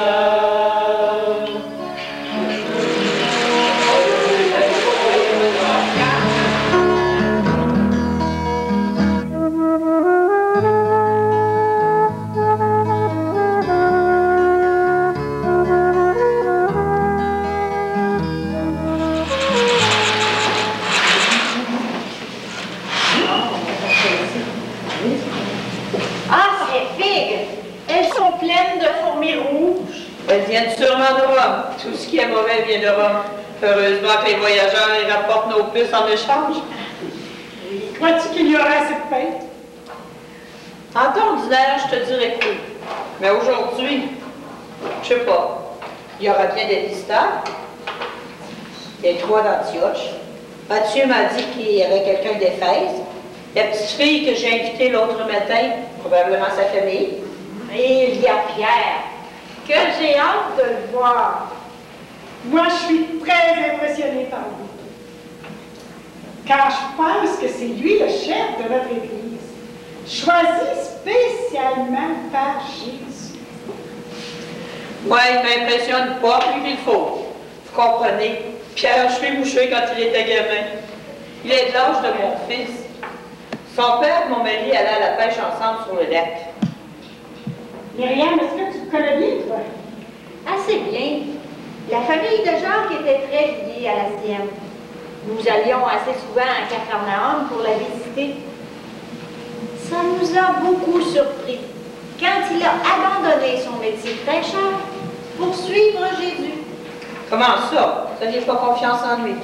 Ah, ces figues! Elles sont pleines de fourmis rouges. Elles viennent sûrement de Rome. Tout ce qui est mauvais vient de Rome. Heureusement que les voyageurs les rapportent nos puces en échange.
Crois-tu qu'il y aura assez de pain?
En temps ordinaire, je te dirais que oui. Mais aujourd'hui, je sais pas. Il y aura bien des visiteurs. Les trois d'Antioche. Mathieu m'a dit qu'il y avait quelqu'un d'Éphèse. La petite fille que j'ai invitée l'autre matin, probablement sa famille.
Et il y a Pierre, que j'ai hâte de le voir. Moi, je suis très impressionnée par lui. Car je pense que c'est lui le chef de notre Église, choisi spécialement par Jésus.
Moi, il m'impressionne pas plus qu'il faut. Vous comprenez? Pierre, je suis mouché quand il était gamin. Il est de l'âge de mon fils. Son père et mon mari allaient à la pêche ensemble sur le lac.
Myriam, est-ce que tu le connais bien, toi?
Assez bien. La famille de Jacques était très liée à la sienne. Nous allions assez souvent à Capharnaüm pour la visiter. Ça nous a beaucoup surpris quand il a abandonné son métier de pêcheur pour suivre Jésus.
Comment ça? Vous n'aviez pas confiance en lui?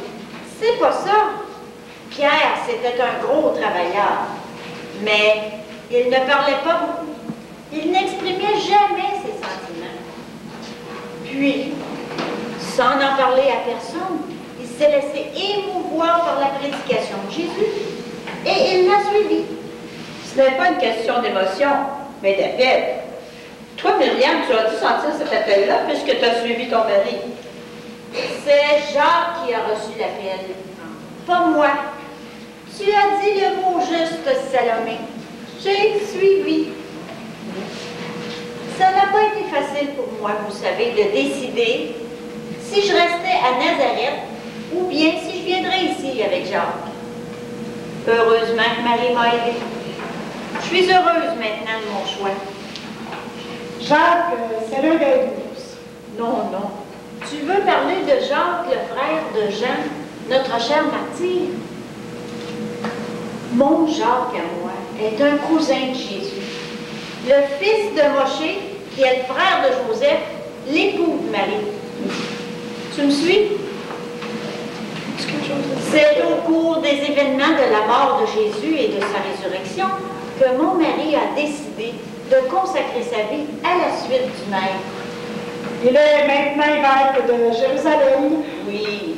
C'est pas ça. Pierre, c'était un gros travailleur, mais il ne parlait pas beaucoup. Il n'exprimait jamais ses sentiments. Puis, sans en parler à personne, il s'est laissé émouvoir par la prédication de Jésus et il l'a suivi.
Ce n'est pas une question d'émotion, mais d'appel. Toi, Myriam, tu as dû sentir cet appel-là puisque tu as suivi ton mari.
C'est Jacques qui a reçu l'appel, pas moi. Tu as dit le mot juste, Salomé. J'ai suivi. Ça n'a pas été facile pour moi, vous savez, de décider si je restais à Nazareth ou bien si je viendrais ici avec Jacques. Heureusement que Marie m'a aidée. Je suis heureuse maintenant de mon choix.
Jacques, c'est l'un des 12.
Non, non. Tu veux parler de Jacques, le frère de Jean, notre cher martyr? Mon Jacques à moi est un cousin de Jésus, le fils de Mosché, qui est le frère de Joseph, l'époux de Marie. Tu me suis? C'est au cours des événements de la mort de Jésus et de sa résurrection que mon mari a décidé de consacrer sa vie à la suite du Maître.
Il est maintenant évêque de Jérusalem.
Oui.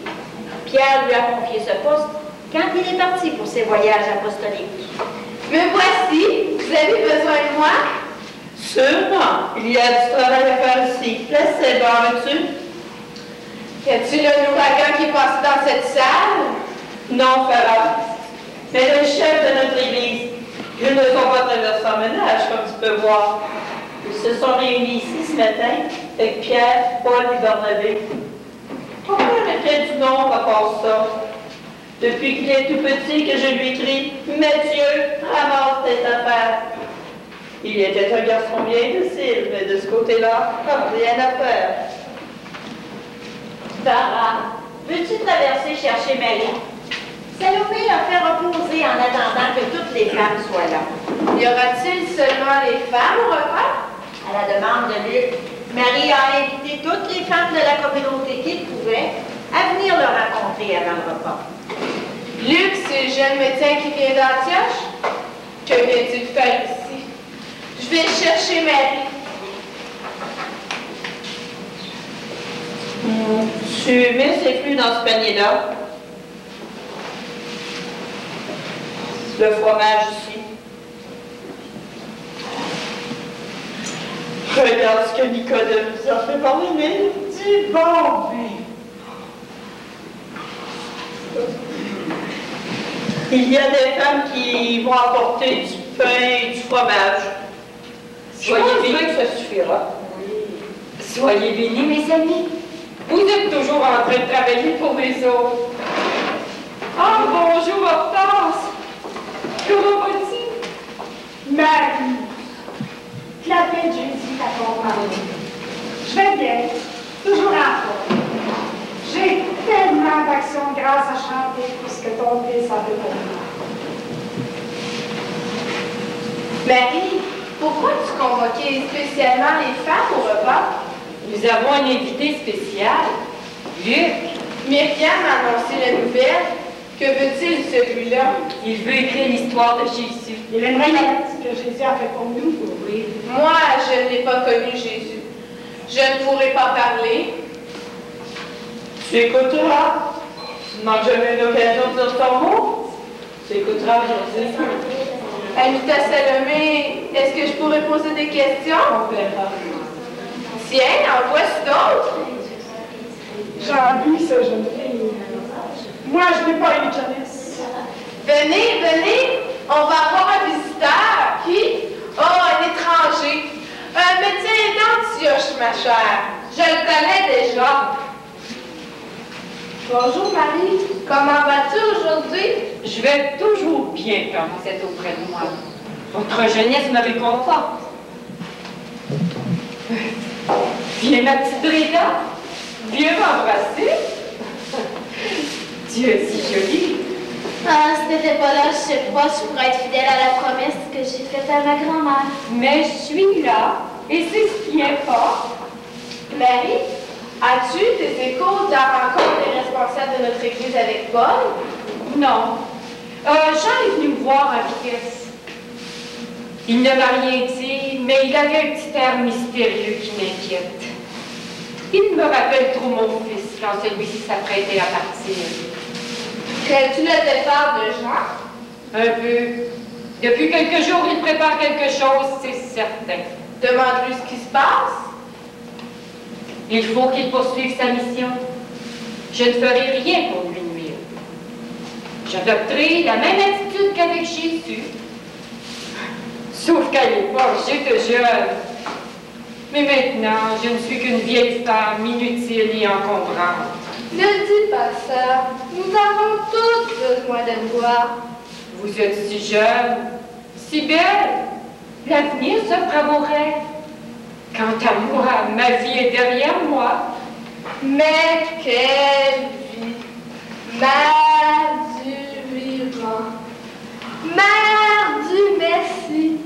Pierre lui a confié ce poste quand il est parti pour ses voyages apostoliques.
Me voici, vous avez besoin de moi?
Sûrement. Il y a du travail à faire ici. Laissez voir, veux-tu?
Y a-t-il un ouragan qui passe dans cette salle?
Non, Farah. Mais le chef de notre église, ils ne sont pas traversés en ménage, comme tu peux voir. Ils se sont réunis ici ce matin avec Pierre, Paul et Barnabé. Mon père était du nombre à part ça. Depuis qu'il est tout petit que je lui crie « Mathieu, ramasse tes affaires !» Il était un garçon bien docile, mais de ce côté-là, rien à faire.
Sarah, veux-tu traverser chercher Marie? Salomé a fait reposer en attendant que toutes les femmes soient là.
Y aura-t-il seulement les femmes au repas?
À la demande de Luc, Marie a invité toutes les femmes de la communauté qu'il pouvait à venir le rencontrer avant le repas.
Luc, c'est le jeune médecin qui vient d'Antioche? Que vient-il faire ici? Je vais chercher Marie.
Tu mets ses flux dans ce panier-là. Le fromage ici. Regarde ce que Nicodème nous a fait parvenir.
Dis bon, oui.
Il y a des femmes qui vont apporter du pain et du fromage.
Soyez bénis.
Que ça suffira.
Soyez bénis, mes amis. Vous êtes toujours en train de travailler pour les autres. Ah, bonjour, Hortense. Comment vas-tu?
Marie, la paix de Jésus t'accompagne. Je vais bien, toujours en forme. J'ai tellement d'actions de grâce à chanter pour ce que ton fils a fait pour moi.
Marie, pourquoi tu convoquais spécialement les femmes au repas?
Nous avons un invité spécial, Luc.
Myriam m'a annoncé la nouvelle. Que veut-il, celui-là?
Il veut écrire l'histoire de Jésus.
Il aimerait ce que Jésus a fait pour nous.
Oui.
Moi, je n'ai pas connu Jésus. Je ne pourrai pas parler.
Tu écouteras. Tu ne manques jamais une occasion de dire ton mot. Tu écouteras aujourd'hui.
Anita Salomé, est-ce que je pourrais poser des questions?
On verra.
Tiens, en voici d'autres.
J'envie ce jeune fille. Moi, je n'ai pas eu de jeunesse.
Venez, venez, on va avoir un visiteur. Qui? Oh, un étranger. Un médecin d'Antioche, ma chère. Je le connais déjà. Bonjour, Marie. Comment vas-tu aujourd'hui?
Je vais toujours bien quand vous êtes auprès de moi. Votre jeunesse me réconforte. Viens, ma petite Breda. Viens m'embrasser. Tu es si jolie.
Ah, si t'étais pas là, je sais pas, je pourrais être fidèle à la promesse que j'ai faite à ma grand-mère.
Mais je suis là, et c'est ce qui importe.
Marie, as-tu des échos de la rencontre des responsables de notre église avec Paul?
Non. Jean est venu me voir en vitesse. Il ne m'a rien dit, mais il avait un petit air mystérieux qui m'inquiète. Il me rappelle trop mon fils quand celui-ci s'apprêtait à partir.
Crains-tu le départ de Jean?
Un peu. Depuis quelques jours, il prépare quelque chose, c'est certain.
Demande-lui ce qui se passe.
Il faut qu'il poursuive sa mission. Je ne ferai rien pour lui nuire. J'adopterai la même attitude qu'avec Jésus. Sauf qu'à l'époque, j'étais jeune. Mais maintenant, je ne suis qu'une vieille femme inutile et encombrante.
Ne dis pas ça. Nous avons tous besoin de toi.
Vous êtes si jeune, si belle. L'avenir s'offre à vos rêves. Quant à moi, ma vie est derrière moi.
Mais quelle vie! Mère du vivant,
Mère du Messie,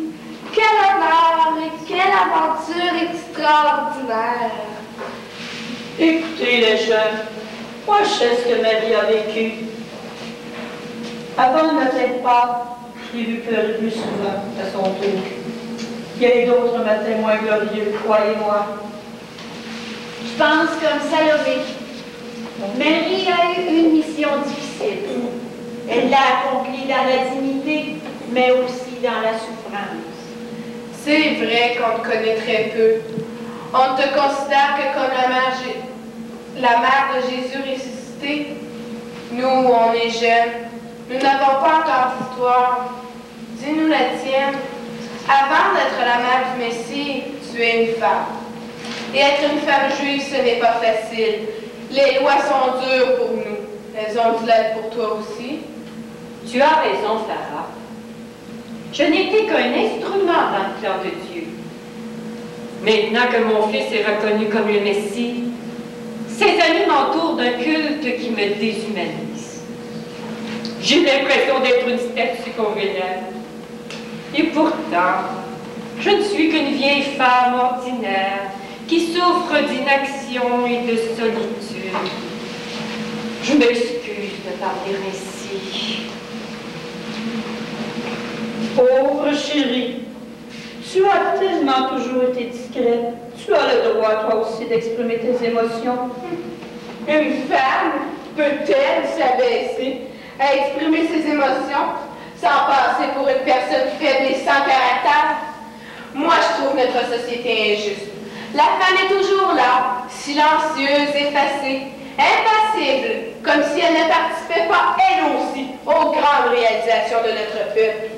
quel honneur et quelle aventure extraordinaire.
Écoutez les jeunes, moi je sais ce que Marie a vécu. Avant le matin de Pâques, je l'ai vu pleurer plus souvent à son tour. Il y a eu d'autres matins moins glorieux, croyez-moi.
Je pense comme Salomé. Marie a eu une mission difficile. Elle l'a accomplie dans la dignité, mais aussi dans la souffrance.
C'est vrai qu'on te connaît très peu. On ne te considère que comme la mère de Jésus ressuscité. Nous, on est jeunes. Nous n'avons pas encore d'histoire. Dis-nous la tienne. Avant d'être la mère du Messie, tu es une femme. Et être une femme juive, ce n'est pas facile. Les lois sont dures pour nous. Elles ont de l'aide pour toi aussi.
Tu as raison, Sarah. Je n'étais qu'un instrument dans le plan de Dieu. Maintenant que mon fils est reconnu comme le Messie, ses amis m'entourent d'un culte qui me déshumanise. J'ai l'impression d'être une statue qu'on vénère. Et pourtant, je ne suis qu'une vieille femme ordinaire qui souffre d'inaction et de solitude. Je m'excuse de parler ainsi.
Pauvre chérie, tu as tellement toujours été discrète. Tu as le droit, toi aussi, d'exprimer tes émotions.
Une femme peut-elle s'abaisser à exprimer ses émotions sans passer pour une personne faible et sans caractère? Moi, je trouve notre société injuste. La femme est toujours là, silencieuse, effacée, impassible, comme si elle ne participait pas, elle aussi, aux grandes réalisations de notre peuple.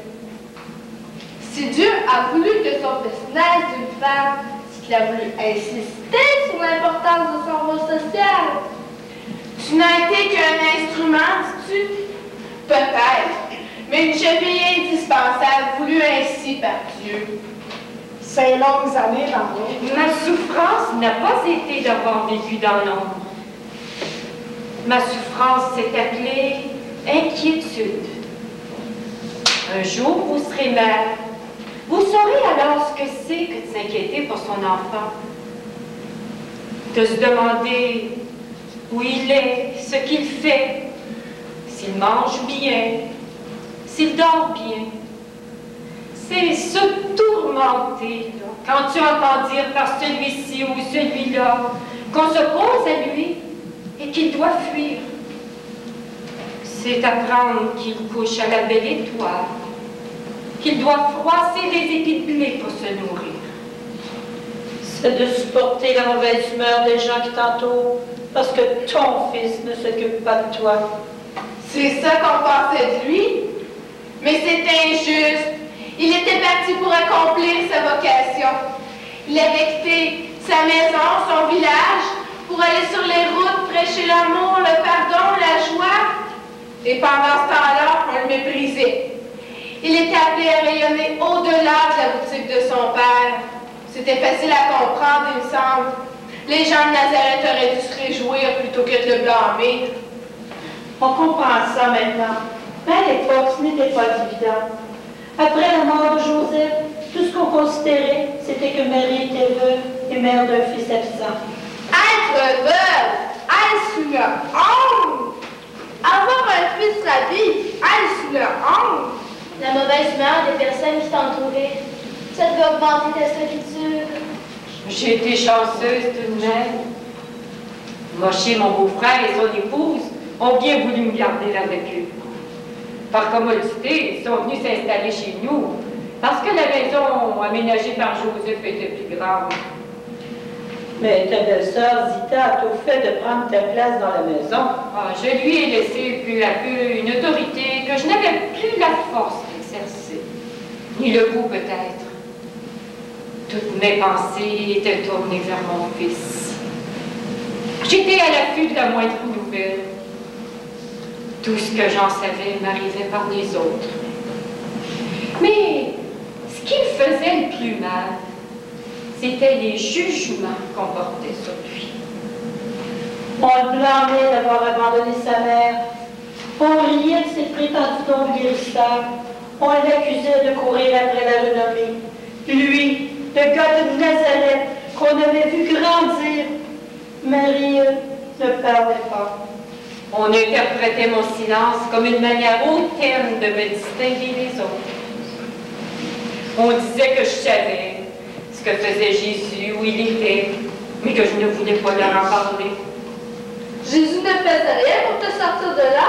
Si Dieu a voulu que son fils naisse d'une femme, c'est qu'il a voulu insister sur l'importance de son rôle social.
Tu n'as été qu'un instrument, dis-tu? Peut-être, mais une cheville indispensable voulue ainsi par Dieu.
5 longues années dans l'ombre.
Ma souffrance n'a pas été d'avoir vécu dans l'ombre. Ma souffrance s'est appelée inquiétude. Un jour, vous serez mère. Vous saurez alors ce que c'est que de s'inquiéter pour son enfant. De se demander où il est, ce qu'il fait, s'il mange bien, s'il dort bien. C'est se tourmenter, là, quand tu entends dire par celui-ci ou celui-là qu'on se pose à lui et qu'il doit fuir. C'est apprendre qu'il couche à la belle étoile, qu'il doit froisser des épis de blé pour se nourrir.
C'est de supporter la mauvaise humeur des gens qui t'entourent parce que ton fils ne s'occupe pas de toi.
C'est ça qu'on pensait de lui, mais c'est injuste. Il était parti pour accomplir sa vocation. Il avait quitté sa maison, son village, pour aller sur les routes prêcher l'amour, le pardon, la joie. Et pendant ce temps-là, on le méprisait. Il était appelé à rayonner au-delà de la boutique de son père. C'était facile à comprendre, il me semble. Les gens de Nazareth auraient dû se réjouir plutôt que de le blâmer.
On comprend ça maintenant. Mais à l'époque, ce n'était pas évident. Après la mort de Joseph, tout ce qu'on considérait, c'était que Marie était veuve et mère d'un fils absent.
Être veuve, est-ce une honte? Avoir un fils rabbi, est-ce une honte?
La mauvaise humeur des personnes qui t'entouraient, ça devait augmenter ta solitude.
J'ai été chanceuse tout de même. Moshe, mon beau-frère et son épouse ont bien voulu me garder avec eux. Par commodité, ils sont venus s'installer chez nous parce que la maison aménagée par Joseph était plus grande.
Mais ta belle-sœur Zita a tout fait de prendre ta place dans la maison.
Ah, je lui ai laissé peu à peu une autorité que je n'avais plus la force d'exercer, ni le goût peut-être. Toutes mes pensées étaient tournées vers mon fils. J'étais à l'affût de la moindre nouvelle. Tout ce que j'en savais m'arrivait par les autres. Mais ce qui me faisait le plus mal, c'était les jugements qu'on portait sur lui.
On le blâmait d'avoir abandonné sa mère. On riait de ses prétendus dons guérisseurs. On l'accusait de courir après la renommée. Lui, le gars de Nazareth, qu'on avait vu grandir. Marie ne parlait pas.
On interprétait mon silence comme une manière hautaine de me distinguer des autres. On disait que je savais ce que faisait Jésus, où il était, mais que je ne voulais pas leur en parler.
Jésus ne faisait rien pour te sortir de là?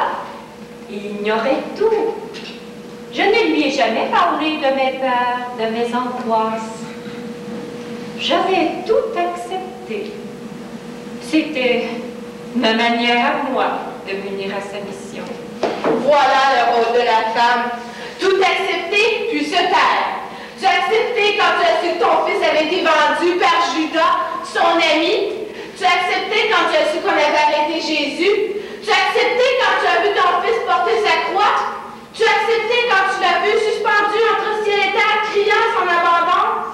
Il ignorait tout. Je ne lui ai jamais parlé de mes peurs, de mes angoisses. J'avais tout accepté. C'était ma manière à moi de mener à sa mission.
Voilà le rôle de la femme. Tout accepter, puis se taire. Tu as accepté quand tu as su que ton fils avait été vendu par Judas, son ami. Tu as accepté quand tu as su qu'on avait arrêté Jésus. Tu as accepté quand tu as vu ton fils porter sa croix. Tu as accepté quand tu l'as vu suspendu entre ciel et terre, criant son abandon.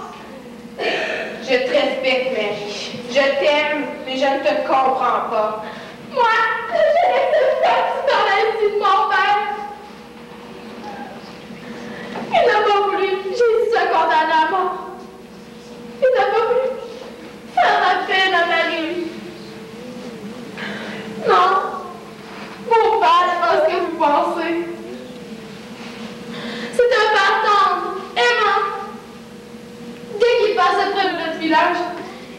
Je te respecte, Marie. Je t'aime, mais je ne te comprends pas. Moi, je n'accepte pas que tu parles ainsi de mon père. Il n'a pas voulu Jésus se condamner à mort. Il n'a pas voulu faire la paix dans ma vie. Non, mon père n'est pas ce que vous pensez. C'est un père tendre, aimant. Dès qu'il passait près de notre village,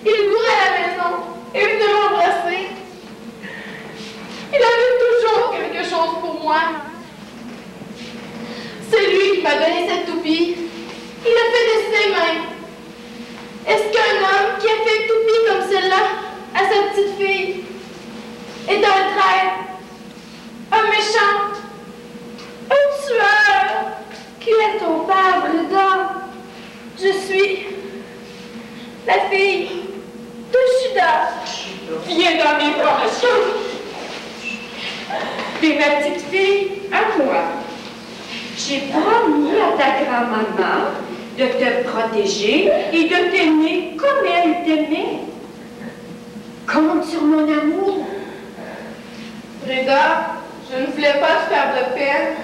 il courait à la maison et venait m'embrasser. Il avait toujours quelque chose pour moi. C'est lui qui m'a donné cette toupie. Il l'a fait de ses mains. Est-ce qu'un homme qui a fait une toupie comme celle-là à sa petite fille est un traître, un méchant, un tueur? Qui est ton père, Breda? Je suis la fille de Judas.
Viens dans mes bras, monsieur. T'es ma petite fille à moi. J'ai promis à ta grand-maman de te protéger et de t'aimer comme elle t'aimait. Compte sur mon amour.
Breda, je ne voulais pas te faire de peine.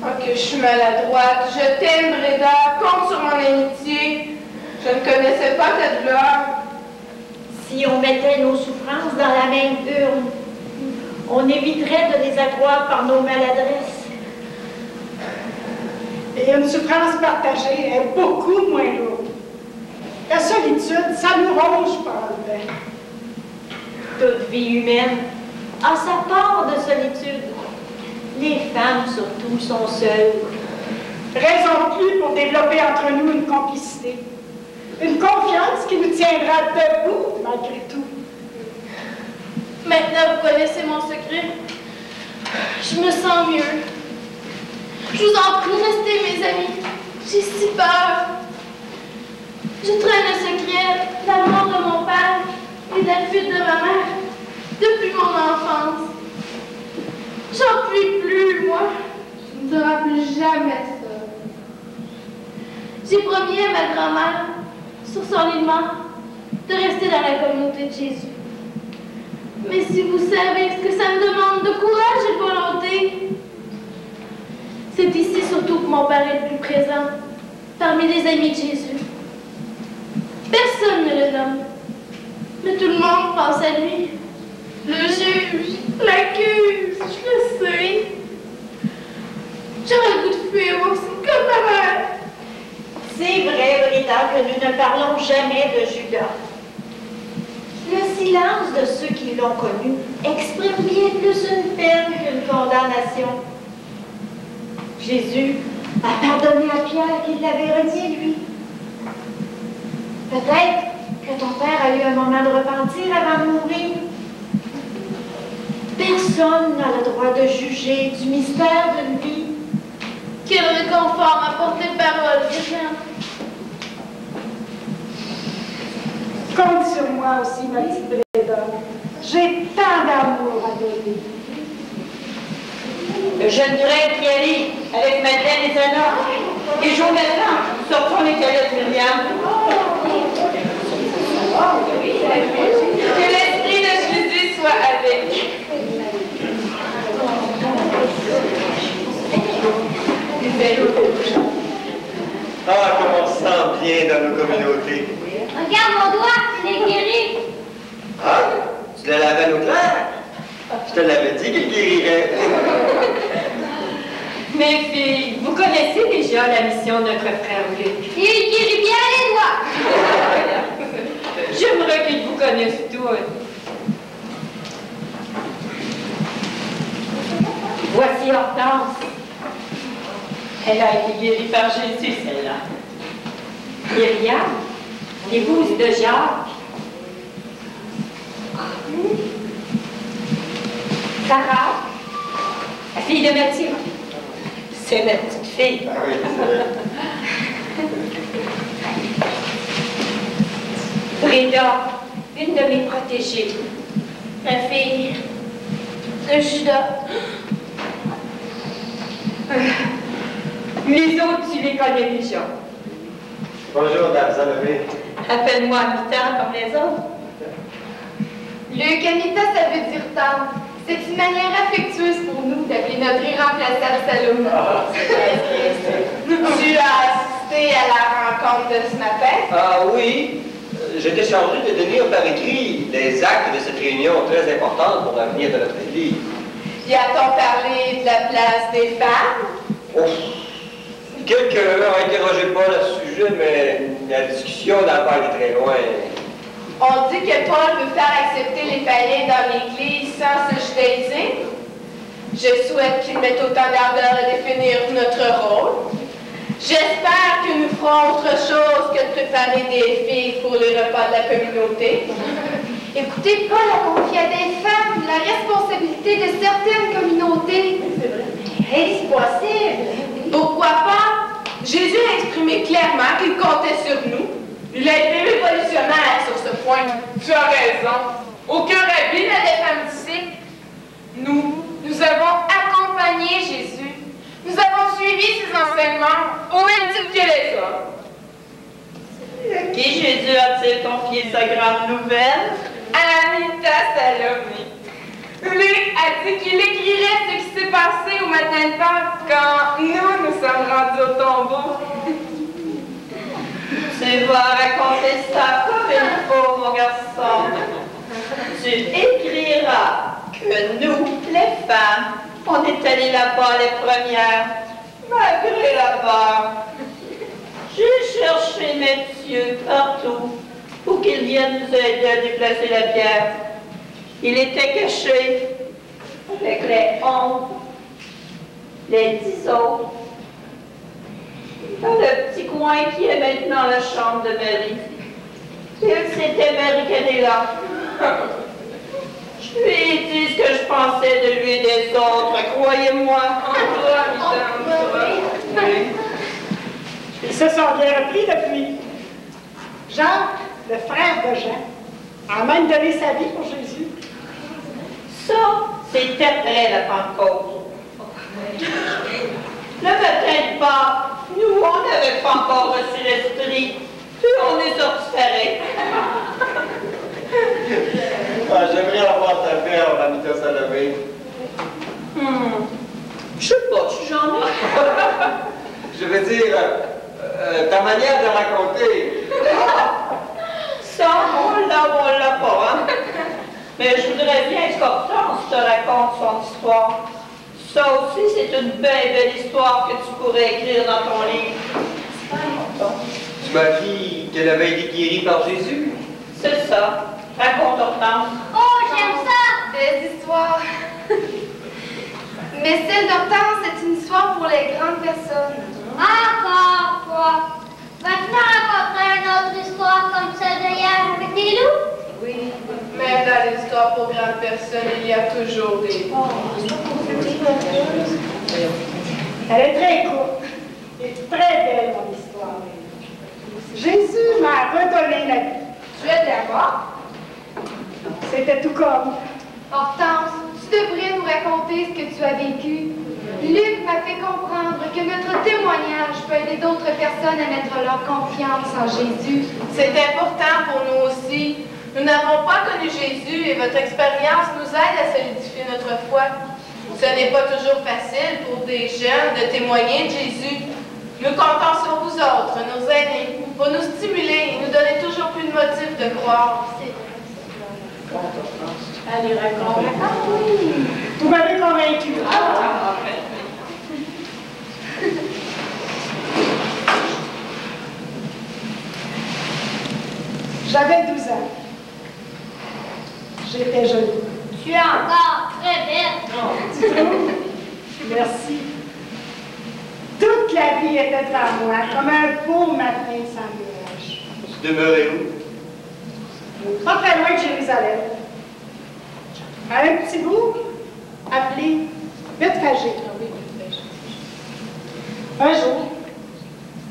Oh, que je suis maladroite. Je t'aime, Breda. Compte sur mon amitié. Je ne connaissais pas ta douleur.
Si on mettait nos souffrances dans la même urne, on éviterait de les accroître par nos maladresses.
Et une souffrance partagée est beaucoup moins lourde. La solitude, ça nous ronge par le dedans.
Toute vie humaine a sa part de solitude. Les femmes, surtout, sont seules.
Raison de plus pour développer entre nous une complicité. Une confiance qui nous tiendra debout malgré tout.
Maintenant, vous connaissez mon secret. Je me sens mieux. Je vous en prie, restez mes amis. J'ai si peur. Je traîne le secret, la mort de mon père et la fuite de ma mère depuis mon enfance. J'en puis plus, moi. Je ne serai plus jamais seule. J'ai promis à ma grand-mère, sur son lit de mort, de rester dans la communauté de Jésus. Mais si vous savez ce que ça me demande de courage et de volonté, c'est ici surtout que mon père est le plus présent, parmi les amis de Jésus. Personne ne le nomme, mais tout le monde pense à lui. Le juge l'accuse, je le sais. J'aurais le goût de fuir aussi, comme ma mère.
C'est vrai, Breda, que nous ne parlons jamais de Judas. Le silence de ceux qui l'ont connu exprime bien plus une peine qu'une condamnation. Jésus a pardonné à Pierre qu'il l'avait redit, lui. Peut-être que ton père a eu un moment de repentir avant de mourir. Personne n'a le droit de juger du mystère d'une vie.
Quel réconfort m'apportent les paroles de Jean.
Compte sur moi aussi, ma petite Breda. J'ai tant d'amour à donner.
Le jeune grec qui allait avec Madeleine et Zana et Jonathan sortant les calettes de Myriam.
Que l'esprit de Jésus soit avec.
Ah, comme on se sent bien dans nos communautés.
Regarde mon doigt, il est guéri.
Ah, tu le lavais au clair? Je te l'avais dit qu'il guérirait.
Mes filles, vous connaissez déjà la mission de notre frère Luc.
Il guérit bien les doigts.
J'aimerais qu'ils vous connaissent tous. Voici Hortense.
Elle a été guérie par Jésus, celle-là.
Myriam, l'épouse de Jacques. Sarah, la fille de Mathilde.
C'est ma petite fille.
Ah oui, c'est vrai.
Brenda, une de mes protégées.
La fille de Judas.
Les autres, tu les connais déjà.
Bonjour, Dame Salomé.
Appelle-moi Anita comme les autres.
Luc, Anita, ça veut dire tante. C'est une manière affectueuse pour nous d'appeler notre irremplaçable Salomé. Tu as assisté à la rencontre de ce matin?
Ah oui, j'étais chargé de tenir par écrit les actes de cette réunion très importante pour l'avenir de notre Église.
Y a-t-on parlé de la place des femmes?
Quelqu'un a interrogé Paul à ce sujet, mais la discussion n'a pas été très loin.
On dit que Paul veut faire accepter les païens dans l'Église sans se judaïser. Je souhaite qu'il mette autant d'ardeur à définir notre rôle. J'espère que nous ferons autre chose que de préparer des filles pour les repas de la communauté. Écoutez, Paul a confié à des femmes la responsabilité de certaines communautés. Est-ce possible? Pourquoi pas? Jésus a exprimé clairement qu'il comptait sur nous. Il a été révolutionnaire sur ce point.
Tu as raison. Aucun rabbi n'a des femmes disciples. Nous avons accompagné Jésus. Nous avons suivi ses enseignements au même titre que les hommes.
À qui Jésus a-t-il confié sa grande nouvelle?
Anita Salomé. Luc a dit qu'il écrirait ce qui s'est passé au matin de Pâques quand nous sommes rendus au tombeau.
Tu vas raconter ça comme il faut, mon garçon. Tu écriras que nous, les femmes, on est allés là-bas les premières, malgré la peur. J'ai cherché messieurs partout pour qu'ils viennent nous aider à déplacer la pierre. Il était caché avec les 11, les 10 autres, dans le petit coin qui est maintenant la chambre de Marie. Il s'était barricadé là. Je lui ai dit ce que je pensais de lui et des autres, croyez-moi.
Ils se sont bien repris depuis. Jacques, le frère de Jean, a même donné sa vie pour Jésus.
Ça, c'était après la Pentecôte. Le matin de Pâques, nous, on n'avait pas encore reçu l'Esprit, puis on est sortis pareil.
J'aimerais avoir ta ferme, Anita Salomé.
Je sais pas si j'en ai.
Je veux dire, ta manière de raconter.
Ça, on l'a pas, hein? Mais je voudrais bien qu'Hortense te raconte son histoire. Ça aussi, c'est une belle histoire que tu pourrais écrire dans ton livre.
Tu m'as dit qu'elle avait été guérie par Jésus?
C'est ça. Raconte, Hortense.
Oh, j'aime ça!
Belle histoire. Mais celle d'Hortense, c'est une histoire pour les grandes personnes.
Encore quoi? Vas-tu me raconter une autre histoire comme celle d'hier avec des loups?
Oui, même dans les histoires pour grandes personnes, il y a toujours des
Elle est très courte et très belle, mon histoire. Jésus m'a redonné la vie.
Tu es d'accord?
C'était tout comme.
Hortense, tu devrais nous raconter ce que tu as vécu. Luc m'a fait comprendre que notre témoignage peut aider d'autres personnes à mettre leur confiance en Jésus. C'est important pour nous aussi. Nous n'avons pas connu Jésus et votre expérience nous aide à solidifier notre foi. Ce n'est pas toujours facile pour des jeunes de témoigner de Jésus. Nous comptons sur vous autres, nos aînés, pour nous stimuler et nous donner toujours plus de motifs de croire.
Allez, raconte. Vous m'avez convaincu. J'avais 12 ans. J'étais jolie.
Tu es encore très belle.
Tu trouves? Merci. Toute la vie était devant moi, comme un beau matin sans nuage.
Tu demeurais où?
Pas très loin de Jérusalem. À un petit bourg appelé Bethphagée. Un jour,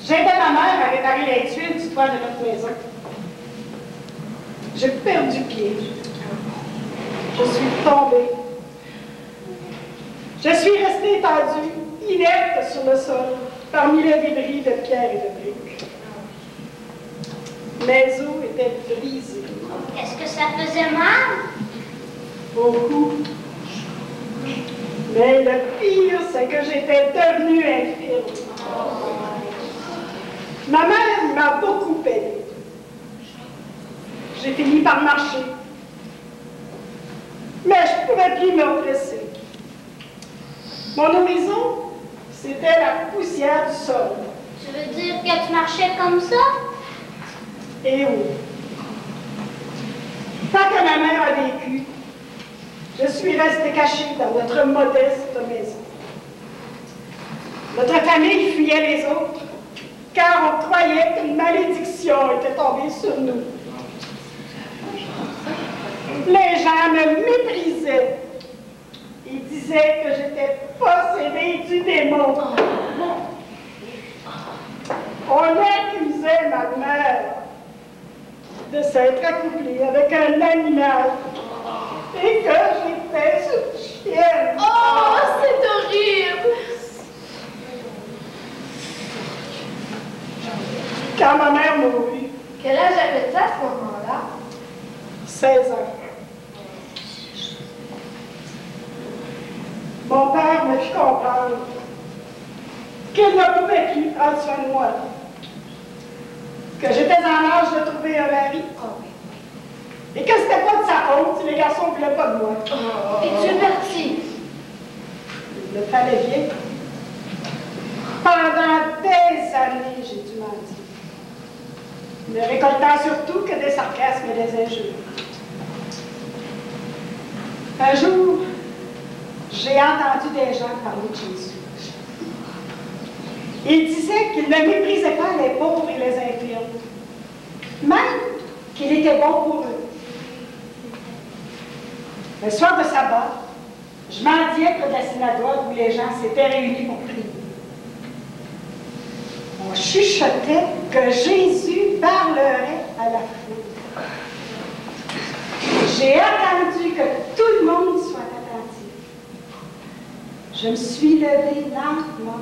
j'aidais ma mère à réparer les tuiles du toit de notre maison. J'ai perdu pied. Je suis tombée. Je suis restée étendue, inerte sur le sol, parmi les débris de pierre et de briques. Mes os étaient brisés.
Est-ce que ça faisait mal?
Beaucoup. Mais le pire, c'est que j'étais devenue infirme. Ma mère m'a beaucoup aidée. J'ai fini par marcher. Mais je ne pouvais plus me redresser. Mon horizon, c'était la poussière du sol.
Tu veux dire que tu marchais comme ça?
Et oui. Tant que ma mère a vécu, je suis restée cachée dans notre modeste maison. Notre famille fuyait les autres, car on croyait qu'une malédiction était tombée sur nous. Les gens me méprisaient. Ils disaient que j'étais possédée du démon. On accusait ma mère de s'être accouplée avec un animal et que j'étais une chienne.
Oh, c'est horrible!
Quand ma mère mourut,
Quel âge avait-tu à ce moment-là?
16 ans. Mon père me fit comprendre qu'il ne pouvait plus prendre soin de moi, que j'étais en âge de trouver un mari, et que c'était pas de sa faute si les garçons ne voulaient pas de moi.
Et tu es parti?
Il me fallait bien. Pendant des années, j'ai dû mentir, ne récoltant surtout que des sarcasmes et des injures. Un jour, j'ai entendu des gens parler de Jésus. Ils disaient qu'il ne méprisait pas les pauvres et les infirmes, même qu'il était bon pour eux. Le soir de sabbat, je mendiais près de la synagogue où les gens s'étaient réunis pour prier. On chuchotait que Jésus parlerait à la foule. J'ai attendu que tout le monde soit attentif. Je me suis levée lentement,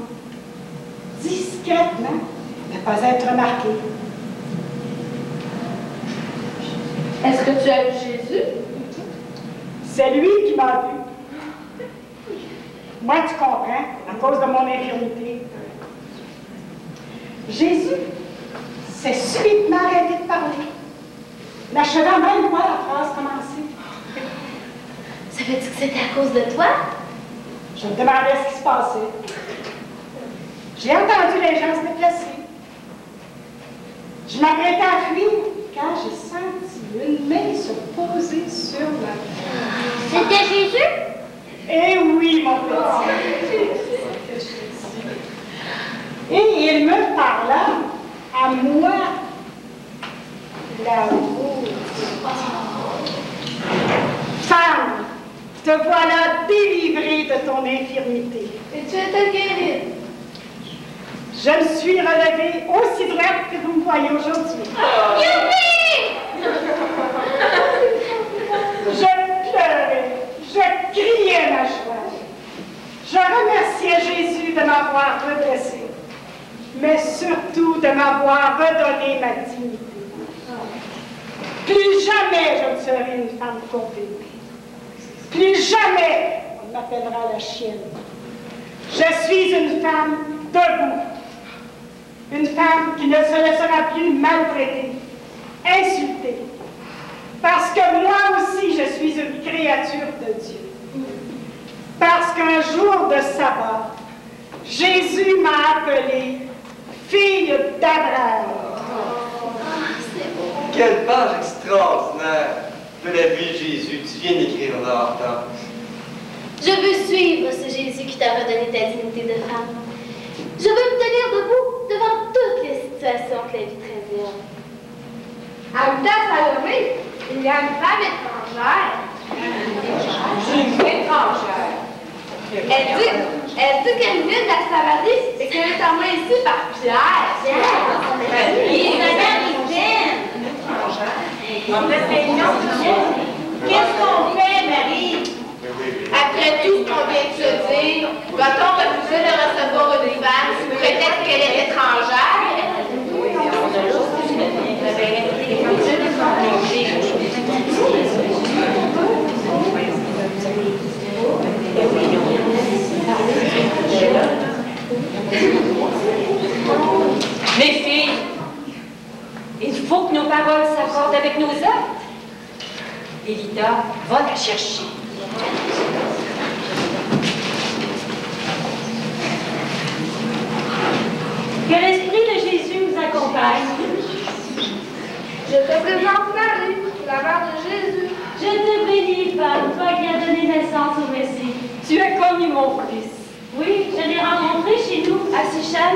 discrètement, ne pas être remarquée.
Est-ce que tu as vu Jésus?
C'est lui qui m'a vu. Moi, tu comprends, à cause de mon infirmité. Jésus s'est subitement arrêté de parler, n'achevant même pas la phrase commencée.
Ça veut-tu que c'était à cause de toi?
Je me demandais ce qui se passait. J'ai entendu les gens se déplacer. Je m'apprêtais à fuir quand j'ai senti une main se poser sur ma tête.
C'était Jésus?
Eh oui, mon petit. Et il me parla à moi, là-haut. Femme, te voilà délivrée de ton infirmité.
Et tu étais guérie?
Je me suis relevée aussi droite que vous me voyez aujourd'hui.
Youpi!
Je pleurais, je criais ma joie. Je remerciais Jésus de m'avoir redressée, mais surtout de m'avoir redonné ma dignité. Plus jamais je ne serai une femme courbée. Plus jamais on m'appellera la chienne. Je suis une femme debout. Une femme qui ne se laissera plus maltraiter, insulter. Parce que moi aussi, je suis une créature de Dieu. Parce qu'un jour de sabbat, Jésus m'a appelée fille d'Abraham.
Quelle page extraordinaire de la vie de Jésus. Tu viens d'écrire là, Hortense.
Je veux suivre ce Jésus qui t'a redonné ta dignité de femme. Je Je veux me tenir debout devant toutes les situations que la vie te réserve.
Habitat Salomé, il y a une femme étrangère. Une étrangère. Elle dit qu'elle vient de la Samarie et qu'elle est envoyée ici par Pierre.
Qu'est-ce qu'on fait, Marie?
Après tout ce qu'on vient de se dire, va-t-on refuser de recevoir une femme sous prétexte qu'elle est étrangère?
Mes filles, il faut que nos paroles s'accordent avec nos actes. Élida, va la chercher.
Que l'Esprit de Jésus nous accompagne.
Je te présente Marie, la mère de Jésus.
Je te bénis, femme, toi qui as donné naissance au Messie.
Tu as connu mon fils.
Oui, je l'ai rencontré chez nous, à Sichem,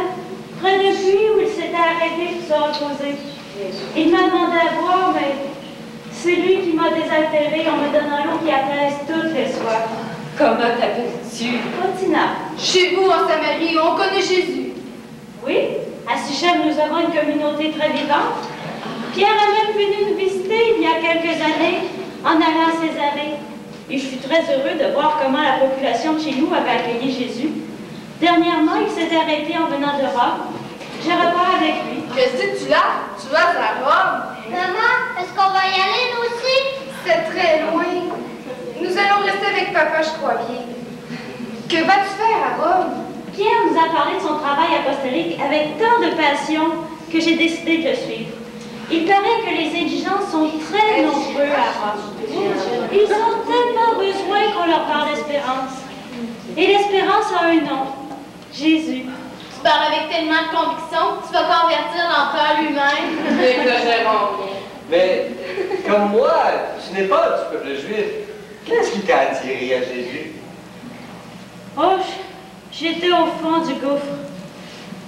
près de puits où il s'était arrêté pour se reposer. Il m'a demandé à boire, mais c'est lui qui m'a désaltéré en me donnant l'eau qui apaise toutes les soifs.
Comment t'appelles-tu?
Faustina.
Chez vous, en Samarie, on connaît Jésus.
Oui, à Sichem, nous avons une communauté très vivante. Pierre est même venu nous visiter il y a quelques années en allant à Césarée. Et je suis très heureux de voir comment la population de chez nous avait accueilli Jésus. Dernièrement, il s'est arrêté en venant de Rome. Je repars avec lui.
Que dis-tu là? Tu vas à Rome?
Maman, est-ce qu'on va y aller, nous aussi?
C'est très loin. Nous allons rester avec papa, je crois bien. Que vas-tu faire à Rome?
Pierre nous a parlé de son travail apostolique avec tant de passion que j'ai décidé de le suivre. Il paraît que les indigents sont très nombreux à Rome. Ils ont tellement besoin qu'on leur parle d'espérance. Et l'espérance a un nom, Jésus.
Tu parles avec tellement de conviction que tu vas convertir l'empereur lui-même. N'exagérons rien.
Mais, comme moi, tu n'es pas du peuple juif. Qu'est-ce qui t'a attiré à Jésus?
Oh, j'étais au fond du gouffre.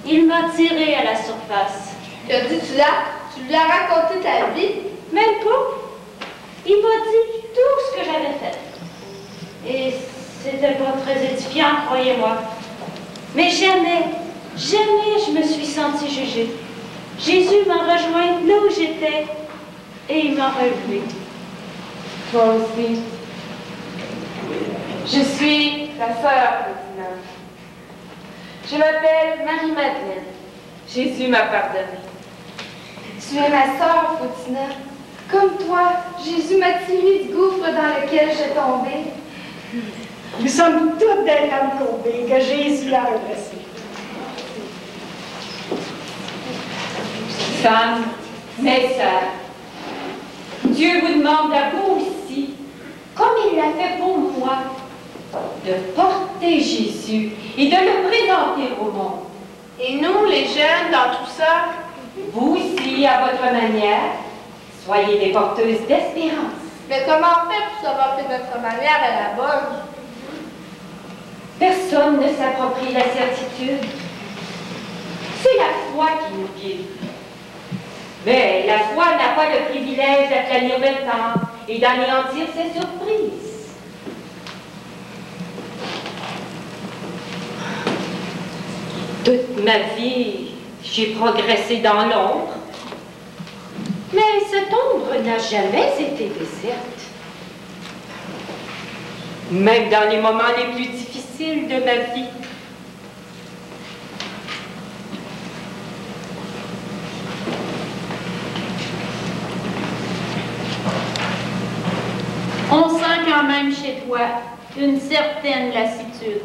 Il m'a tiré à la surface.
Que dis-tu là? Tu lui as raconté ta vie?
Même pas. Il m'a dit tout ce que j'avais fait. Et c'était pas très édifiant, croyez-moi. Mais jamais je me suis sentie jugée. Jésus m'a rejoint là où j'étais et il m'a relevée.
Toi aussi. Je suis ta sœur, Faustina. Je m'appelle Marie-Madeleine. Jésus m'a pardonné. Tu es ma sœur, Faustina. Comme toi, Jésus m'a tiré du gouffre dans lequel je tombais.
Nous sommes toutes des lames courbées que Jésus a redressées.
Femmes, mes sœurs, Dieu vous demande à vous aussi, comme il l'a fait pour moi, de porter Jésus et de le présenter au monde.
Et nous, les jeunes, dans tout ça,
vous aussi, à votre manière, soyez des porteuses d'espérance.
Mais comment on fait pour savoir que notre manière est la bonne?
Personne ne s'approprie la certitude. C'est la foi qui nous guide. Mais la foi n'a pas le privilège d'aplanir le temps et d'anéantir ses surprises. Toute ma vie, j'ai progressé dans l'ombre. Mais cette ombre n'a jamais été déserte. Même dans les moments les plus difficiles de ma vie.
On sent quand même chez toi une certaine lassitude.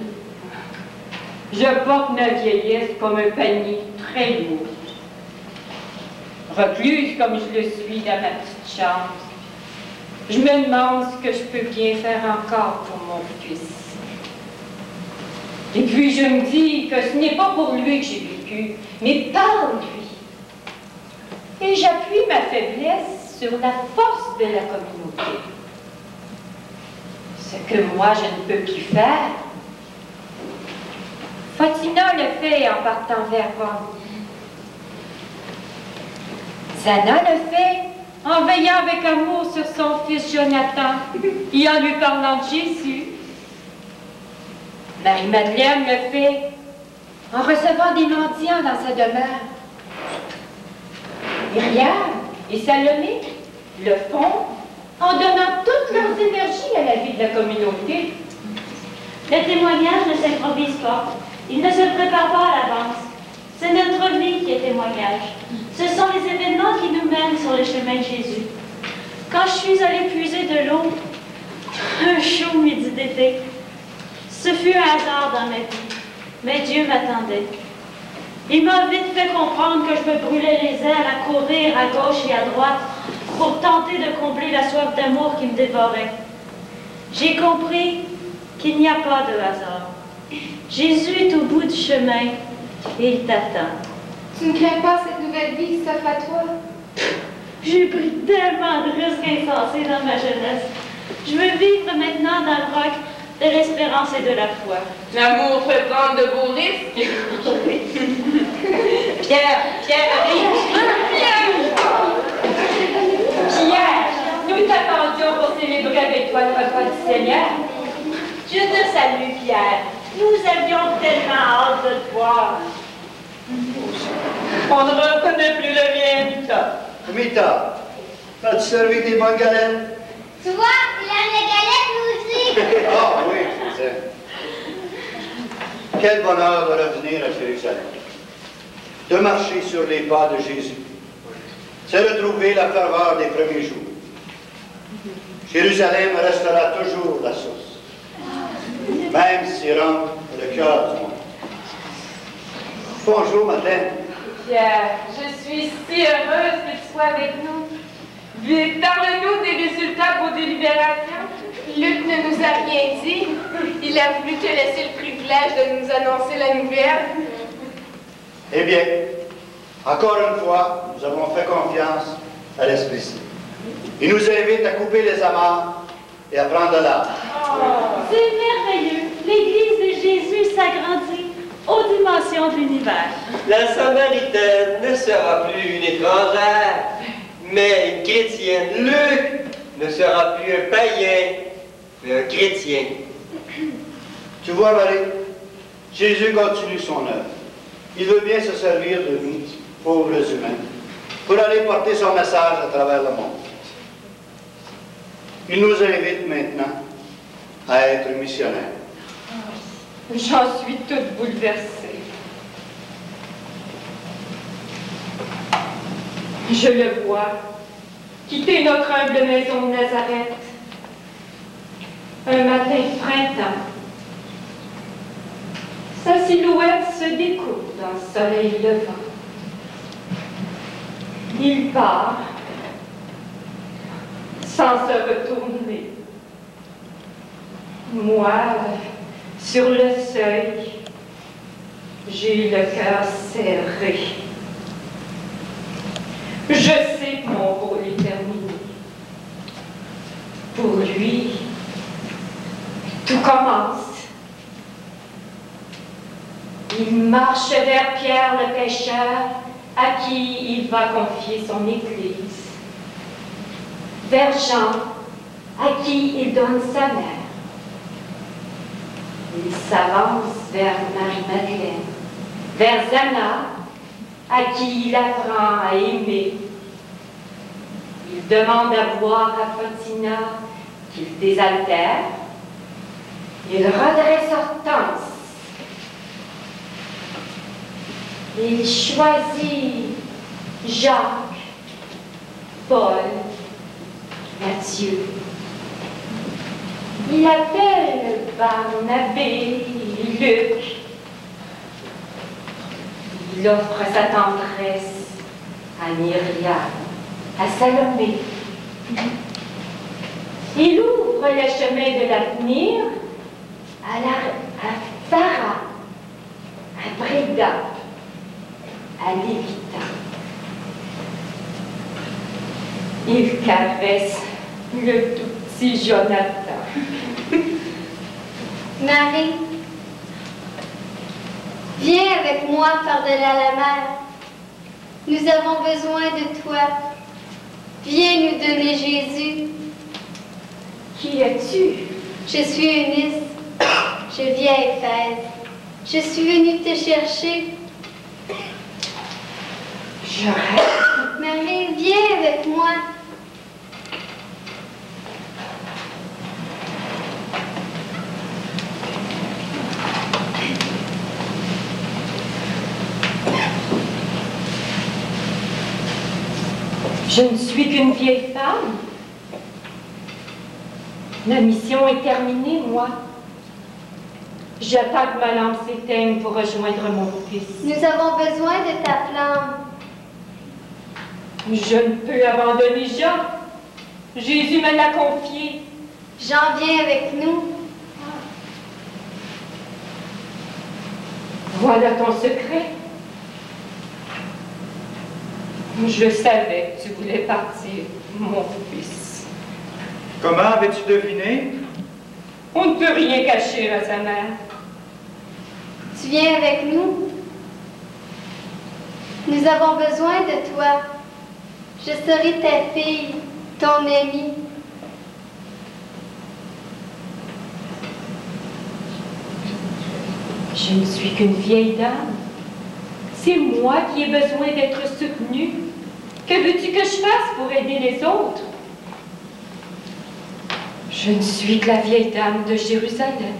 Je porte ma vieillesse comme un panier très lourd. Recluse comme je le suis dans ma petite chambre, je me demande ce que je peux bien faire encore pour mon fils. Et puis je me dis que ce n'est pas pour lui que j'ai vécu, mais par lui. Et j'appuie ma faiblesse sur la force de la communauté. Ce que moi je ne peux plus faire, Fatina le fait en partant vers Rome. Zana le fait en veillant avec amour sur son fils Jonathan et en lui parlant de Jésus. Marie-Madeleine le fait en recevant des mendiants dans sa demeure. Myriam et Salomé le font en donnant toutes leurs énergies à la vie de la communauté.
Le témoignage ne s'improvise pas. Il ne se prépare pas à l'avance. C'est notre vie qui est témoignage. Ce sont les événements qui nous mènent sur le chemin de Jésus. Quand je suis allée puiser de l'eau, un chaud midi d'été, ce fut un hasard dans ma vie, mais Dieu m'attendait. Il m'a vite fait comprendre que je me brûlais les ailes à courir à gauche et à droite pour tenter de combler la soif d'amour qui me dévorait. J'ai compris qu'il n'y a pas de hasard. Jésus est au bout du chemin et il t'attend.
Tu ne crains pas cette nouvelle vie qui s'offre à toi?
J'ai pris tellement de risques insensés dans ma jeunesse. Je veux vivre maintenant dans le roc de l'espérance et de la foi.
L'amour fait prendre de beaux risques.
Pierre arrive. Pierre, nous t'attendions pour célébrer avec toi le repas du Seigneur.
Je te salue, Pierre. Nous avions tellement hâte de te voir.
On ne reconnaît plus le mien, Mita.
Mita, as-tu servi des bonnes galettes?
Tu vois, il aime les galettes, nous aussi.
Ah oui, je sais. Quel bonheur de revenir à Jérusalem. De marcher sur les pas de Jésus. C'est retrouver la ferveur des premiers jours. Jérusalem restera toujours la source. Même si Rome est le cœur du monde. Bonjour, Madeleine.
Pierre, je suis si heureuse que tu sois avec nous. Vite, parle-nous des résultats de vos délibérations.
Luc ne nous a rien dit. Il a voulu te laisser le privilège de nous annoncer la nouvelle.
Eh bien, encore une fois, nous avons fait confiance à l'Esprit Saint. Il nous invite à couper les amarres et à prendre de l'âge.
C'est merveilleux. L'Église de Jésus s'agrandit aux dimensions de l'univers.
La Samaritaine ne sera plus une étrangère, mais une chrétienne. Luc ne sera plus un païen, mais un chrétien.
Tu vois, Marie, Jésus continue son œuvre. Il veut bien se servir de nous, pauvres humains, pour aller porter son message à travers le monde. Il nous invite maintenant à être missionnaires.
J'en suis toute bouleversée. Je le vois, quitter notre humble maison de Nazareth, un matin de printemps. Sa silhouette se découpe dans le soleil levant. Il part, sans se retourner. Moi, sur le seuil, j'ai le cœur serré. Je sais que mon rôle est terminé. Pour lui, tout commence. Il marche vers Pierre le pêcheur, à qui il va confier son Église. Vers Jean, à qui il donne sa mère. Il s'avance vers Marie-Madeleine, vers Zana, à qui il apprend à aimer. Il demande à boire à Fatina, qu'il désaltère. Il redresse Hortense. Il choisit Jacques, Paul, Matthieu. Il appelle Barnabé, Luc. Il offre sa tendresse à Myriam, à Salomé. Il ouvre le chemin de l'avenir à Sarah, à Breda, à Lévita. Il caresse le tout petit Jonathan.
Marie,
Viens avec moi par-delà la mer. Nous avons besoin de toi. Viens nous donner Jésus.
Qui es-tu?
Je suis Eunice. Je vis à Éphèse. Je suis venue te chercher.
Je rêve.
Marie, viens avec moi.
Je ne suis qu'une vieille femme. La mission est terminée, moi. J'attends que ma lampe s'éteigne pour rejoindre mon fils.
Nous avons besoin de ta flamme.
Je ne peux abandonner Jean. Jésus me l'a confié.
Jean vient avec nous.
Voilà ton secret. Je savais que tu voulais partir, mon fils.
Comment avais-tu deviné?
On ne peut rien cacher à sa mère.
Tu viens avec nous? Nous avons besoin de toi. Je serai ta fille, ton amie.
Je ne suis qu'une vieille dame. C'est moi qui ai besoin d'être soutenue. Que veux-tu que je fasse pour aider les autres? Je ne suis que la vieille dame de Jérusalem.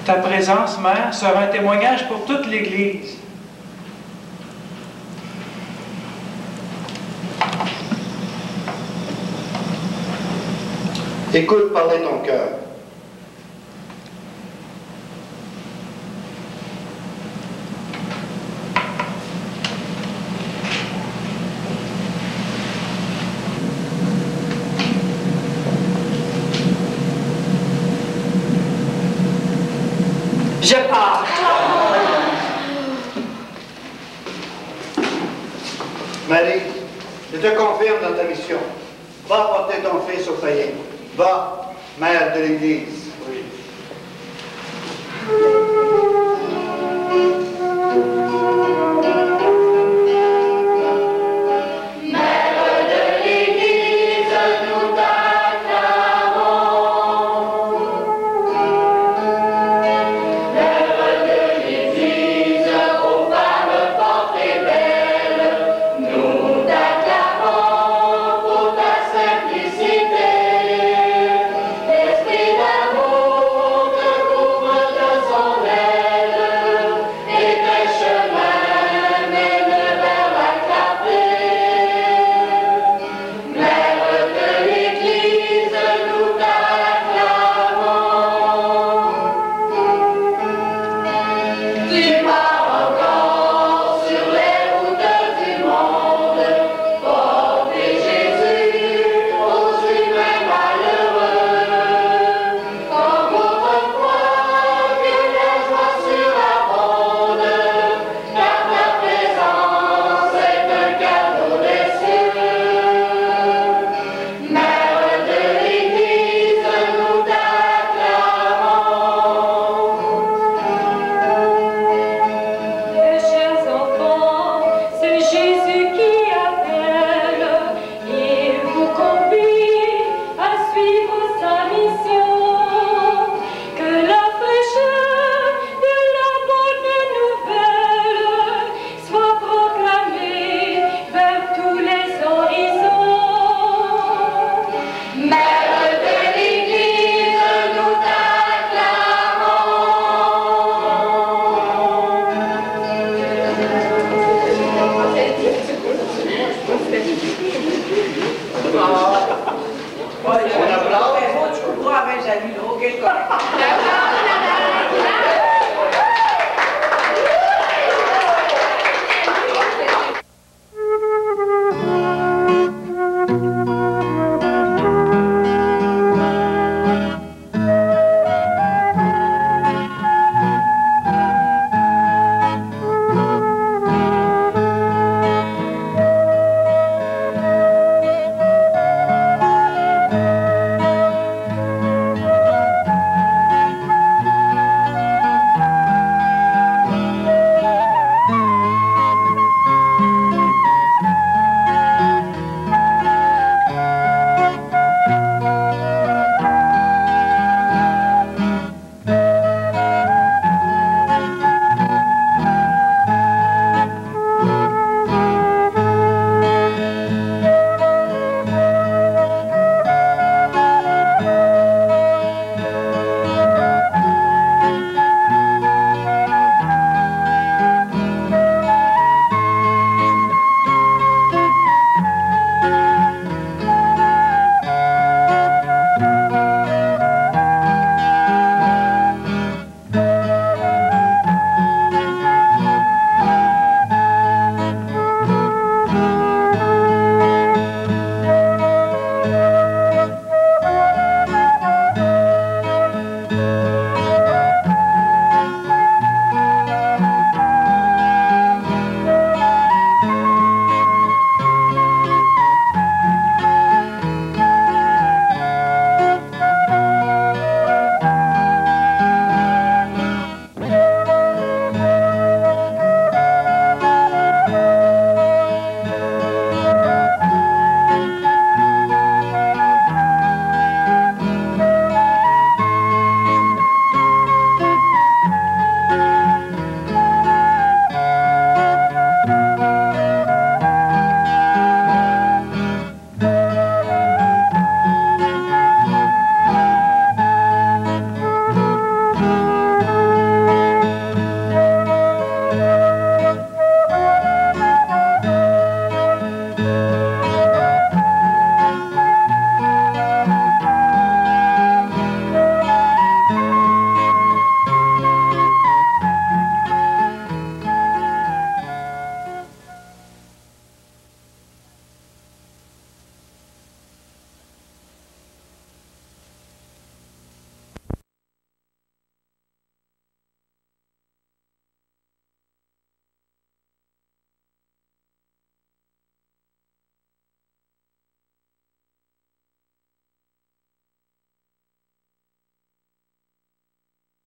Ta présence, mère, sera un témoignage pour toute l'Église.
Écoute parler ton cœur.
Je pars.
Marie, je te confirme dans ta mission. Va apporter ton fils au foyer. Va, mère de l'Église. Oui.
On applaudit. Tu comprends, mais j'ai lu, ok, quoi.